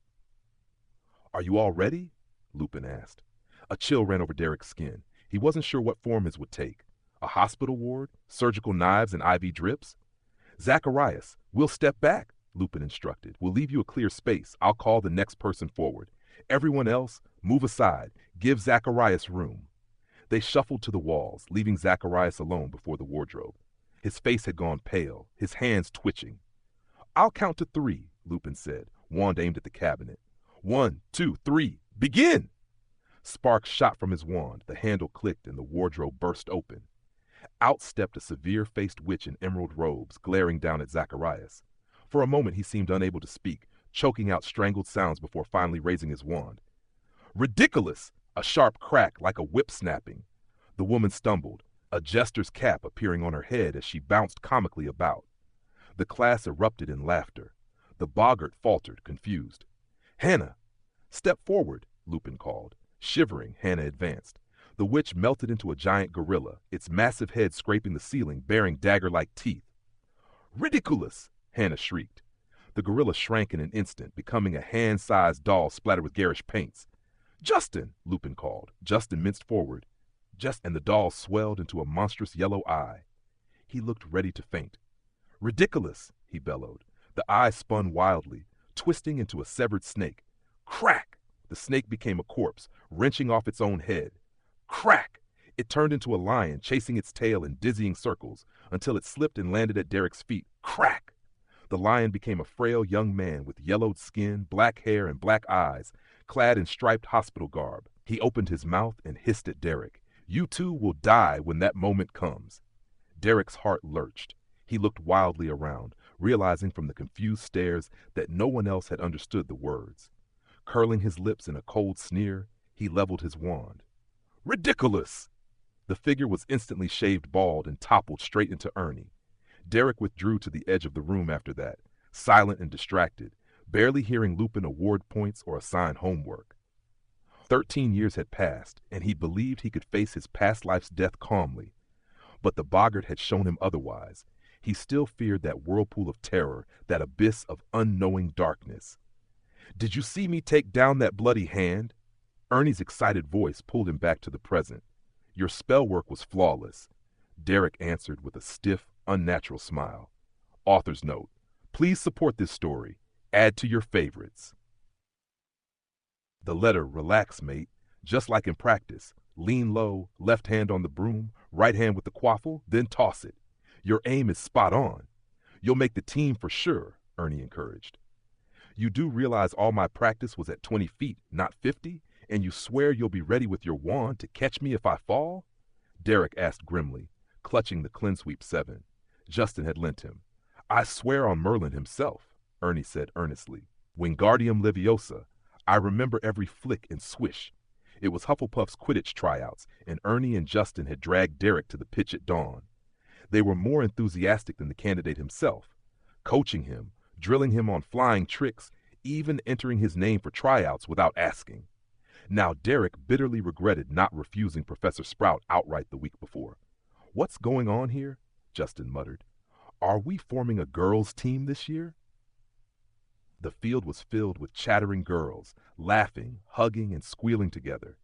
Are you all ready? Lupin asked. A chill ran over Derek's skin. He wasn't sure what form his would take. A hospital ward? Surgical knives and IV drips? Zacharias, we'll step back, Lupin instructed. We'll leave you a clear space. I'll call the next person forward. Everyone else, move aside. Give Zacharias room. They shuffled to the walls, leaving Zacharias alone before the wardrobe. His face had gone pale, his hands twitching. I'll count to 3, Lupin said, wand aimed at the cabinet. 1, 2, 3, begin! Sparks shot from his wand, the handle clicked, and the wardrobe burst open. Out stepped a severe-faced witch in emerald robes, glaring down at Zacharias. For a moment he seemed unable to speak, choking out strangled sounds before finally raising his wand. Ridiculous! A sharp crack like a whip snapping. The woman stumbled, a jester's cap appearing on her head as she bounced comically about. The class erupted in laughter. The boggart faltered, confused. Hannah! Step forward, Lupin called. Shivering, Hannah advanced. The witch melted into a giant gorilla, its massive head scraping the ceiling, bearing dagger-like teeth. Ridiculous! Hannah shrieked. The gorilla shrank in an instant, becoming a hand-sized doll splattered with garish paints. Justin! Lupin called. Justin minced forward. And the doll swelled into a monstrous yellow eye. He looked ready to faint. Ridiculous! He bellowed. The eye spun wildly, twisting into a severed snake. Crack! The snake became a corpse, wrenching off its own head. Crack! It turned into a lion, chasing its tail in dizzying circles, until it slipped and landed at Derek's feet. Crack! The lion became a frail young man with yellowed skin, black hair, and black eyes, clad in striped hospital garb. He opened his mouth and hissed at Derek. You too will die when that moment comes. Derek's heart lurched. He looked wildly around, realizing from the confused stares that no one else had understood the words. Curling his lips in a cold sneer, he leveled his wand. Ridiculous! The figure was instantly shaved bald and toppled straight into Ernie. Derek withdrew to the edge of the room after that, silent and distracted, barely hearing Lupin award points or assign homework. 13 years had passed, and he believed he could face his past life's death calmly. But the boggart had shown him otherwise. He still feared that whirlpool of terror, that abyss of unknowing darkness. Did you see me take down that bloody hand? Ernie's excited voice pulled him back to the present. Your spell work was flawless. Derek answered with a stiff, unnatural smile. Author's note. Please support this story. Add to your favorites. The letter, relax, mate. Just like in practice. Lean low, left hand on the broom, right hand with the quaffle, then toss it. Your aim is spot on. You'll make the team for sure, Ernie encouraged. You do realize all my practice was at 20 feet, not 50, and you swear you'll be ready with your wand to catch me if I fall? Derek asked grimly, clutching the Clean Sweep 7. Justin had lent him. I swear on Merlin himself, Ernie said earnestly. Wingardium Leviosa. I remember every flick and swish. It was Hufflepuff's Quidditch tryouts, and Ernie and Justin had dragged Derek to the pitch at dawn. They were more enthusiastic than the candidate himself, coaching him, drilling him on flying tricks, even entering his name for tryouts without asking. Now Derek bitterly regretted not refusing Professor Sprout outright the week before. What's going on here? Justin muttered. Are we forming a girls' team this year? The field was filled with chattering girls, laughing, hugging, and squealing together.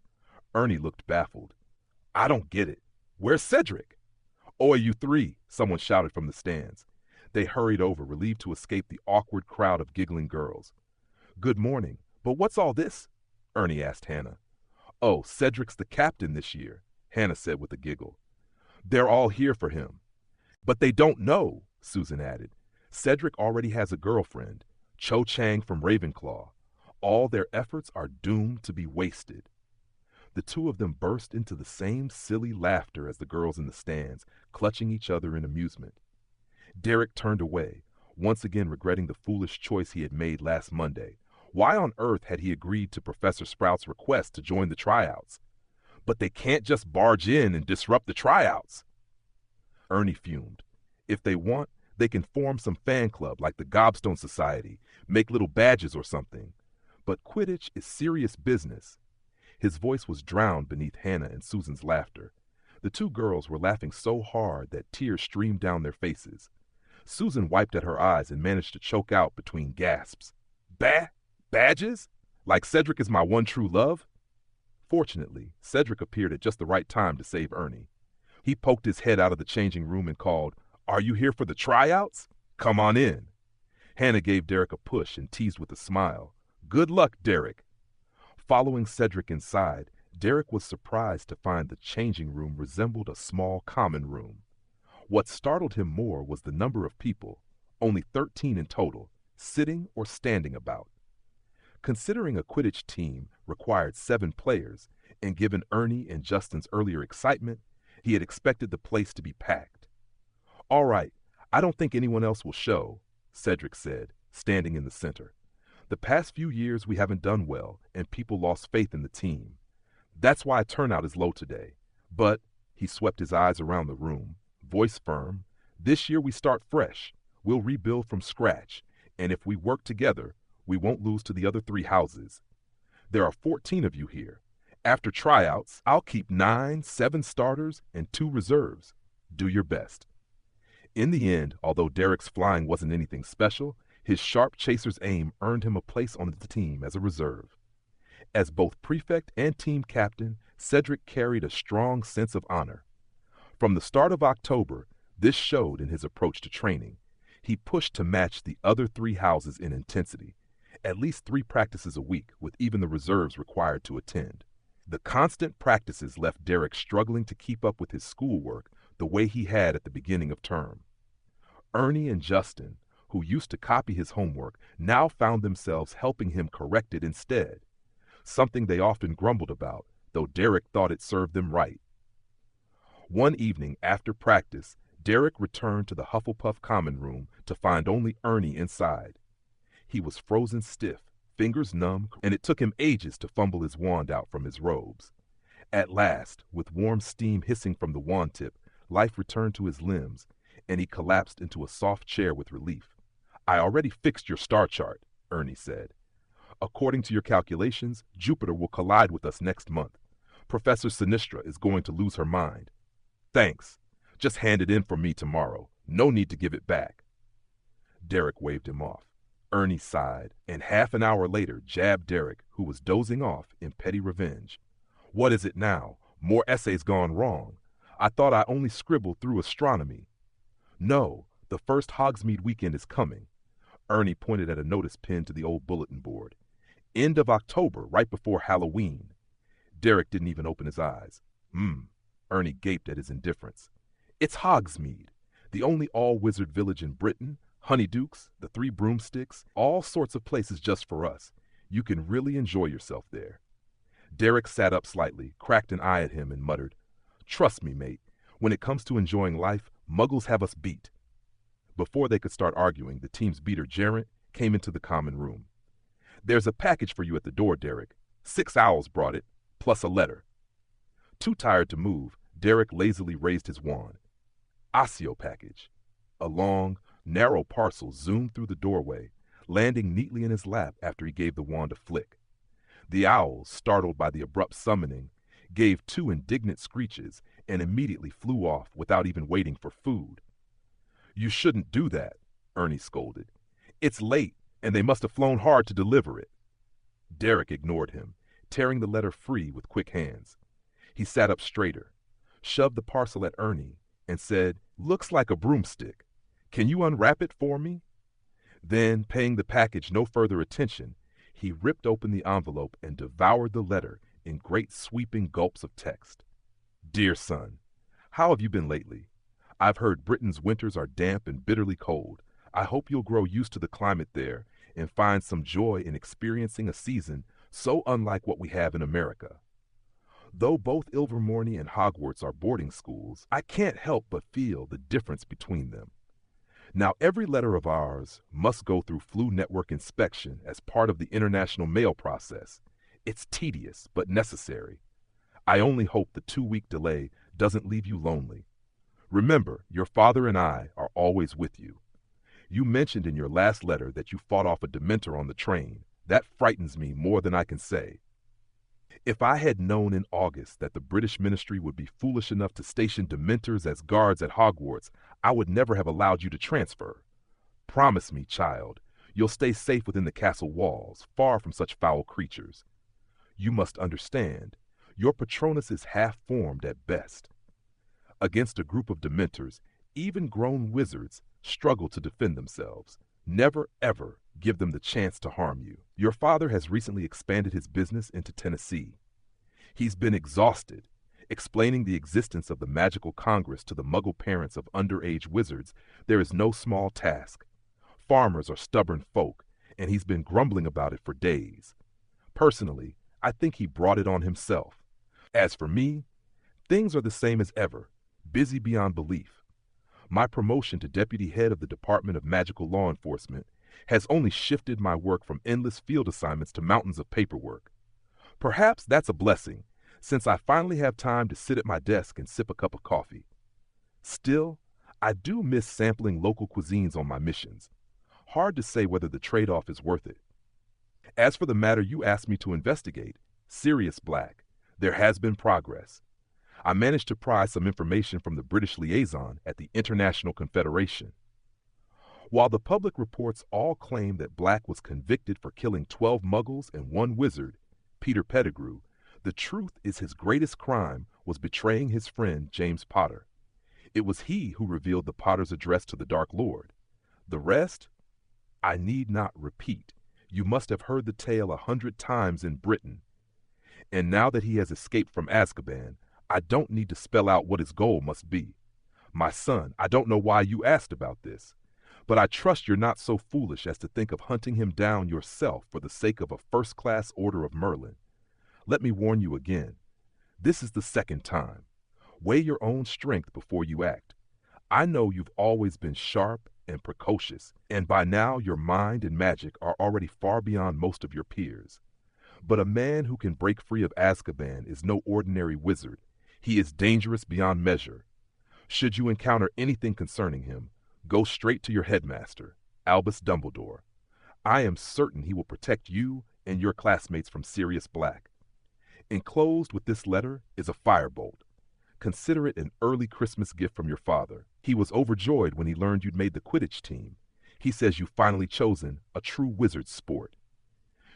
Ernie looked baffled. I don't get it. Where's Cedric? Oi, you three, someone shouted from the stands. They hurried over, relieved to escape the awkward crowd of giggling girls. Good morning, but what's all this? Ernie asked Hannah. Oh, Cedric's the captain this year, Hannah said with a giggle. They're all here for him. But they don't know, Susan added. Cedric already has a girlfriend, Cho Chang from Ravenclaw. All their efforts are doomed to be wasted. The two of them burst into the same silly laughter as the girls in the stands, clutching each other in amusement. Derek turned away, once again regretting the foolish choice he had made last Monday. Why on earth had he agreed to Professor Sprout's request to join the tryouts? But they can't just barge in and disrupt the tryouts. Ernie fumed. If they want, they can form some fan club like the Gobstone Society, make little badges or something. But Quidditch is serious business. His voice was drowned beneath Hannah and Susan's laughter. The two girls were laughing so hard that tears streamed down their faces. Susan wiped at her eyes and managed to choke out between gasps. Badges? Like Cedric is my one true love? Fortunately, Cedric appeared at just the right time to save Ernie. He poked his head out of the changing room and called, Are you here for the tryouts? Come on in. Hannah gave Derek a push and teased with a smile. Good luck, Derek. Following Cedric inside, Derek was surprised to find the changing room resembled a small common room. What startled him more was the number of people, only 13 in total, sitting or standing about. Considering a Quidditch team required 7 players, and given Ernie and Justin's earlier excitement, he had expected the place to be packed. All right, I don't think anyone else will show, Cedric said, standing in the center. The past few years we haven't done well, and people lost faith in the team. That's why turnout is low today. But, he swept his eyes around the room, voice firm, this year we start fresh. We'll rebuild from scratch, and if we work together, we won't lose to the other 3 houses. There are 14 of you here. After tryouts, I'll keep 9, 7 starters, and 2 reserves. Do your best. In the end, although Derek's flying wasn't anything special, his sharp chaser's aim earned him a place on the team as a reserve. As both prefect and team captain, Cedric carried a strong sense of honor. From the start of October, this showed in his approach to training. He pushed to match the other 3 houses in intensity, at least 3 practices a week, with even the reserves required to attend. The constant practices left Derek struggling to keep up with his schoolwork the way he had at the beginning of term. Ernie and Justin, who used to copy his homework, now found themselves helping him correct it instead, something they often grumbled about, though Derek thought it served them right. One evening after practice, Derek returned to the Hufflepuff common room to find only Ernie inside. He was frozen stiff, fingers numb, and it took him ages to fumble his wand out from his robes. At last, with warm steam hissing from the wand tip, life returned to his limbs, and he collapsed into a soft chair with relief. I already fixed your star chart, Ernie said. According to your calculations, Jupiter will collide with us next month. Professor Sinistra is going to lose her mind. Thanks. Just hand it in for me tomorrow. No need to give it back. Derek waved him off. Ernie sighed, and half an hour later jabbed Derek, who was dozing off in petty revenge. What is it now? More essays gone wrong. I thought I only scribbled through astronomy. No, the first Hogsmeade weekend is coming. Ernie pointed at a notice pinned to the old bulletin board. End of October, right before Halloween. Derek didn't even open his eyes. Ernie gaped at his indifference. It's Hogsmeade, the only all-wizard village in Britain, Honeydukes, the 3 broomsticks, all sorts of places just for us. You can really enjoy yourself there. Derek sat up slightly, cracked an eye at him, and muttered, Trust me, mate, when it comes to enjoying life, muggles have us beat. Before they could start arguing, the team's beater, Gerent, came into the common room. There's a package for you at the door, Derek. 6 owls brought it, plus a letter. Too tired to move, Derek lazily raised his wand. Accio package. A long, narrow parcel zoomed through the doorway, landing neatly in his lap after he gave the wand a flick. The owls, startled by the abrupt summoning, gave 2 indignant screeches and immediately flew off without even waiting for food. You shouldn't do that, Ernie scolded. It's late, and they must have flown hard to deliver it. Derek ignored him, tearing the letter free with quick hands. He sat up straighter, shoved the parcel at Ernie, and said, Looks like a broomstick. Can you unwrap it for me? Then, paying the package no further attention, he ripped open the envelope and devoured the letter in great sweeping gulps of text. Dear son, how have you been lately? I've heard Britain's winters are damp and bitterly cold. I hope you'll grow used to the climate there and find some joy in experiencing a season so unlike what we have in America. Though both Ilvermorny and Hogwarts are boarding schools, I can't help but feel the difference between them. Now, every letter of ours must go through Flu Network inspection as part of the international mail process. It's tedious, but necessary. I only hope the 2-week delay doesn't leave you lonely. Remember, your father and I are always with you. You mentioned in your last letter that you fought off a Dementor on the train. That frightens me more than I can say. If I had known in August that the British ministry would be foolish enough to station Dementors as guards at Hogwarts, I would never have allowed you to transfer. Promise me, child, you'll stay safe within the castle walls, far from such foul creatures. You must understand, your Patronus is half-formed at best. Against a group of Dementors, even grown wizards, struggle to defend themselves. Never, ever give them the chance to harm you. Your father has recently expanded his business into Tennessee. He's been exhausted, explaining the existence of the magical Congress to the Muggle parents of underage wizards. There is no small task. Farmers are stubborn folk, and he's been grumbling about it for days. Personally, I think he brought it on himself. As for me, things are the same as ever, busy beyond belief. My promotion to deputy head of the Department of Magical Law Enforcement has only shifted my work from endless field assignments to mountains of paperwork. Perhaps that's a blessing, since I finally have time to sit at my desk and sip a cup of coffee. Still, I do miss sampling local cuisines on my missions. Hard to say whether the trade-off is worth it. As for the matter you asked me to investigate, Sirius Black, there has been progress. I managed to pry some information from the British liaison at the International Confederation. While the public reports all claim that Black was convicted for killing 12 Muggles and 1 wizard, Peter Pettigrew, the truth is his greatest crime was betraying his friend James Potter. It was he who revealed the Potter's address to the Dark Lord. The rest, I need not repeat. You must have heard the tale 100 times in Britain. And now that he has escaped from Azkaban, I don't need to spell out what his goal must be. My son, I don't know why you asked about this, but I trust you're not so foolish as to think of hunting him down yourself for the sake of a first-class order of Merlin. Let me warn you again. This is the second time. Weigh your own strength before you act. I know you've always been sharp and precocious, and by now your mind and magic are already far beyond most of your peers. But a man who can break free of Azkaban is no ordinary wizard. He is dangerous beyond measure. Should you encounter anything concerning him, go straight to your headmaster, Albus Dumbledore. I am certain he will protect you and your classmates from Sirius Black. Enclosed with this letter is a firebolt. Consider it an early Christmas gift from your father. He was overjoyed when he learned you'd made the Quidditch team. He says you've finally chosen a true wizard sport.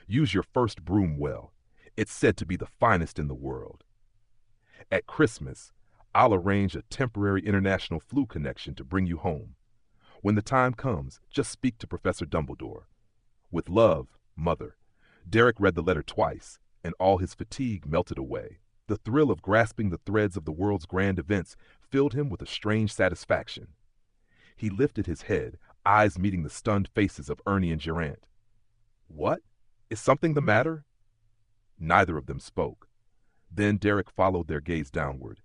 Use your first broom well. It's said to be the finest in the world. At Christmas, I'll arrange a temporary international flu connection to bring you home. When the time comes, just speak to Professor Dumbledore. With love, Mother. Derek read the letter twice, and all his fatigue melted away. The thrill of grasping the threads of the world's grand events filled him with a strange satisfaction. He lifted his head, eyes meeting the stunned faces of Ernie and Geraint. What? Is something the matter? Neither of them spoke. Then Derek followed their gaze downward.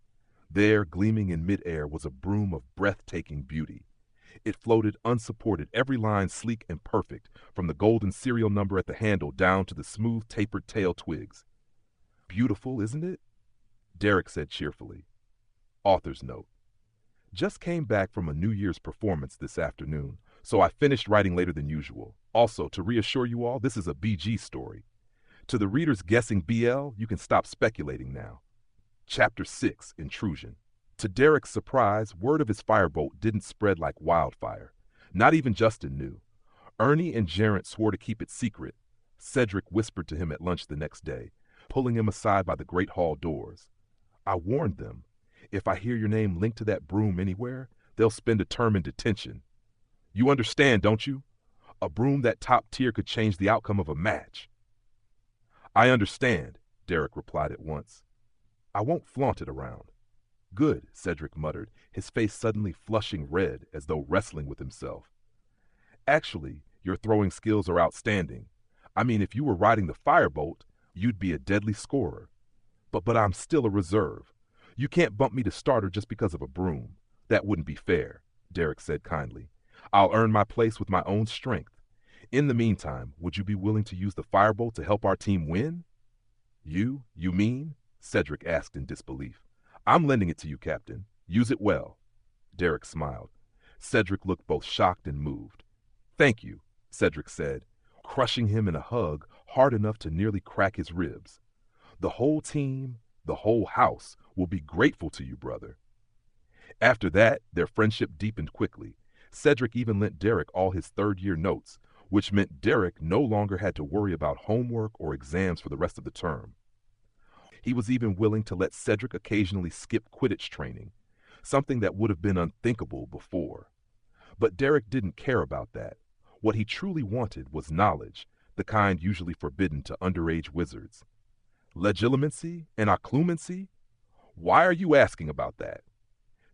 There, gleaming in midair, was a broom of breathtaking beauty. It floated unsupported, every line sleek and perfect, from the golden serial number at the handle down to the smooth tapered tail twigs. Beautiful, isn't it? Derek said cheerfully. Author's note. Just came back from a New Year's performance this afternoon, so I finished writing later than usual. Also, to reassure you all, this is a BG story. To the readers guessing BL, you can stop speculating now. Chapter 6, Intrusion. To Derek's surprise, word of his firebolt didn't spread like wildfire. Not even Justin knew. Ernie and Geraint swore to keep it secret. Cedric whispered to him at lunch the next day, pulling him aside by the great hall doors. I warned them. If I hear your name linked to that broom anywhere, they'll spend a term in detention. You understand, don't you? A broom that top tier could change the outcome of a match. I understand, Derek replied at once. I won't flaunt it around. Good, Cedric muttered, his face suddenly flushing red as though wrestling with himself. Actually, your throwing skills are outstanding. I mean, if you were riding the firebolt, you'd be a deadly scorer. But I'm still a reserve. You can't bump me to starter just because of a broom. That wouldn't be fair, Derek said kindly. I'll earn my place with my own strength. In the meantime, would you be willing to use the firebolt to help our team win? You mean? Cedric asked in disbelief. I'm lending it to you, Captain. Use it well. Derek smiled. Cedric looked both shocked and moved. Thank you, Cedric said, crushing him in a hug hard enough to nearly crack his ribs. The whole team, the whole house, will be grateful to you, brother. After that, their friendship deepened quickly. Cedric even lent Derek all his third-year notes, which meant Derek no longer had to worry about homework or exams for the rest of the term. He was even willing to let Cedric occasionally skip Quidditch training, something that would have been unthinkable before. But Derek didn't care about that. What he truly wanted was knowledge, the kind usually forbidden to underage wizards. Legilimency and occlumency? Why are you asking about that?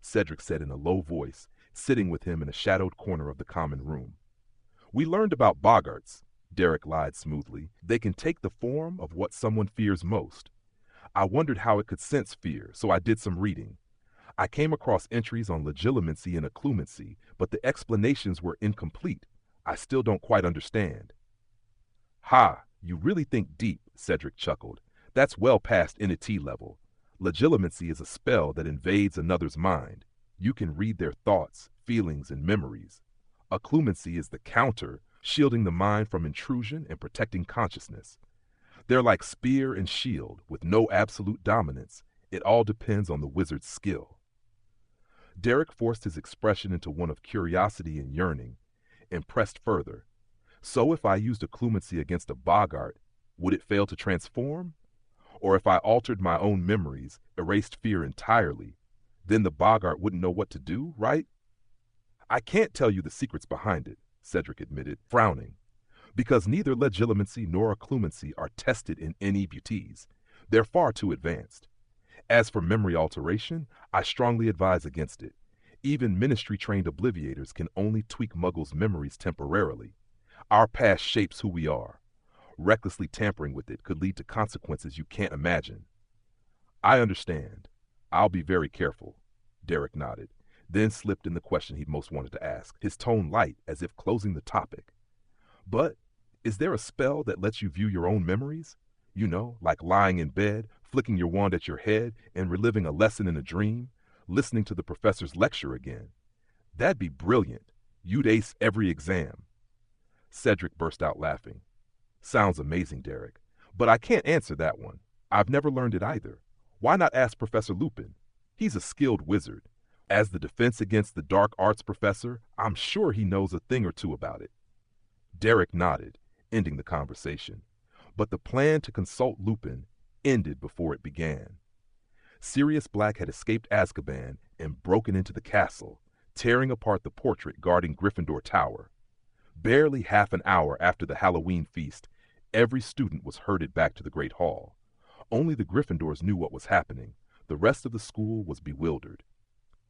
Cedric said in a low voice, sitting with him in a shadowed corner of the common room. We learned about boggarts, Derek lied smoothly. They can take the form of what someone fears most. I wondered how it could sense fear, so I did some reading. I came across entries on legilimency and occlumency, but the explanations were incomplete. I still don't quite understand. Ha, you really think deep, Cedric chuckled. That's well past NET level. Legilimency is a spell that invades another's mind. You can read their thoughts, feelings, and memories. Occlumency is the counter, shielding the mind from intrusion and protecting consciousness. They're like spear and shield, with no absolute dominance. It all depends on the wizard's skill. Derek forced his expression into one of curiosity and yearning, and pressed further. So if I used occlumency against a boggart, would it fail to transform? Or if I altered my own memories, erased fear entirely, then the boggart wouldn't know what to do, right? I can't tell you the secrets behind it, Cedric admitted, frowning, because neither legilimency nor occlumency are tested in NEBTs. They're far too advanced. As for memory alteration, I strongly advise against it. Even ministry-trained obliviators can only tweak muggles' memories temporarily. Our past shapes who we are. Recklessly tampering with it could lead to consequences you can't imagine. I understand. I'll be very careful, Derek nodded, then slipped in the question he'd most wanted to ask, his tone light as if closing the topic. But is there a spell that lets you view your own memories? You know, like lying in bed, flicking your wand at your head, and reliving a lesson in a dream, listening to the professor's lecture again. That'd be brilliant. You'd ace every exam. Cedric burst out laughing. Sounds amazing, Derek, but I can't answer that one. I've never learned it either. Why not ask Professor Lupin? He's a skilled wizard. As the defense against the dark arts professor, I'm sure he knows a thing or two about it. Derek nodded, ending the conversation. But the plan to consult Lupin ended before it began. Sirius Black had escaped Azkaban and broken into the castle, tearing apart the portrait guarding Gryffindor Tower. Barely half an hour after the Halloween feast, every student was herded back to the Great Hall. Only the Gryffindors knew what was happening. The rest of the school was bewildered.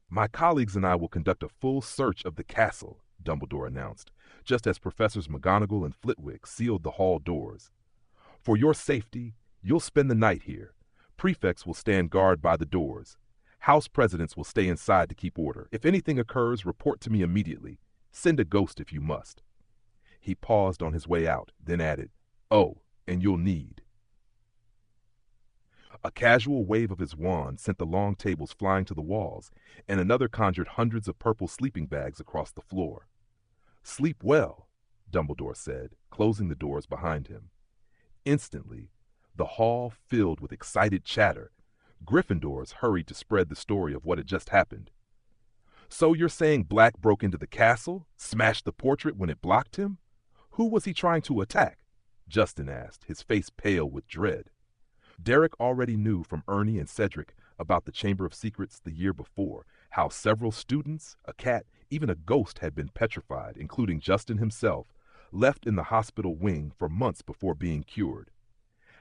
My colleagues and I will conduct a full search of the castle, Dumbledore announced, just as Professors McGonagall and Flitwick sealed the hall doors. For your safety, you'll spend the night here. Prefects will stand guard by the doors. House presidents will stay inside to keep order. If anything occurs, report to me immediately. Send a ghost if you must. He paused on his way out, then added, Oh, and you'll need. A casual wave of his wand sent the long tables flying to the walls, and another conjured hundreds of purple sleeping bags across the floor. Sleep well, Dumbledore said, closing the doors behind him. Instantly, the hall filled with excited chatter. Gryffindors hurried to spread the story of what had just happened. So you're saying Black broke into the castle, smashed the portrait when it blocked him? Who was he trying to attack? Justin asked, his face pale with dread. Derek already knew from Ernie and Cedric about the Chamber of Secrets the year before, how several students, a cat, even a ghost had been petrified, including Justin himself, left in the hospital wing for months before being cured.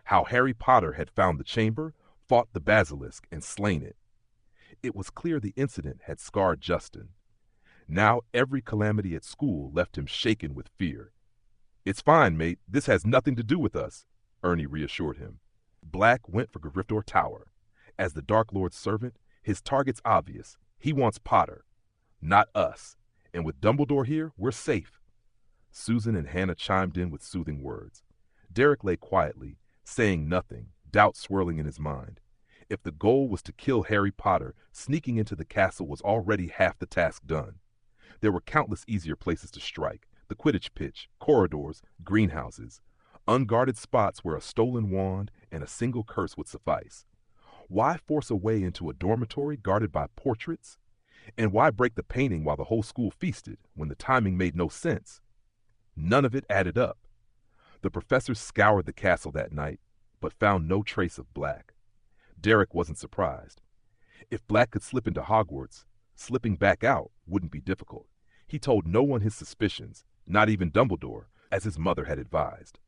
How Harry Potter had found the chamber, fought the basilisk, and slain it. It was clear the incident had scarred Justin. Now every calamity at school left him shaken with fear. It's fine, mate. This has nothing to do with us, Ernie reassured him. Black went for Gryffindor Tower. As the Dark Lord's servant, his target's obvious. He wants Potter, not us. And with Dumbledore here, we're safe. Susan and Hannah chimed in with soothing words. Derek lay quietly, saying nothing, doubt swirling in his mind. If the goal was to kill Harry Potter, sneaking into the castle was already half the task done. There were countless easier places to strike. The Quidditch pitch, corridors, greenhouses, unguarded spots where a stolen wand and a single curse would suffice. Why force a way into a dormitory guarded by portraits? And why break the painting while the whole school feasted, when the timing made no sense? None of it added up. The professors scoured the castle that night, but found no trace of Black. Derek wasn't surprised. If Black could slip into Hogwarts, slipping back out wouldn't be difficult. He told no one his suspicions, not even Dumbledore, as his mother had advised.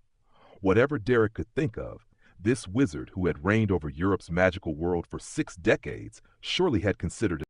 Whatever Derek could think of, this wizard who had reigned over Europe's magical world for 6 decades surely had considered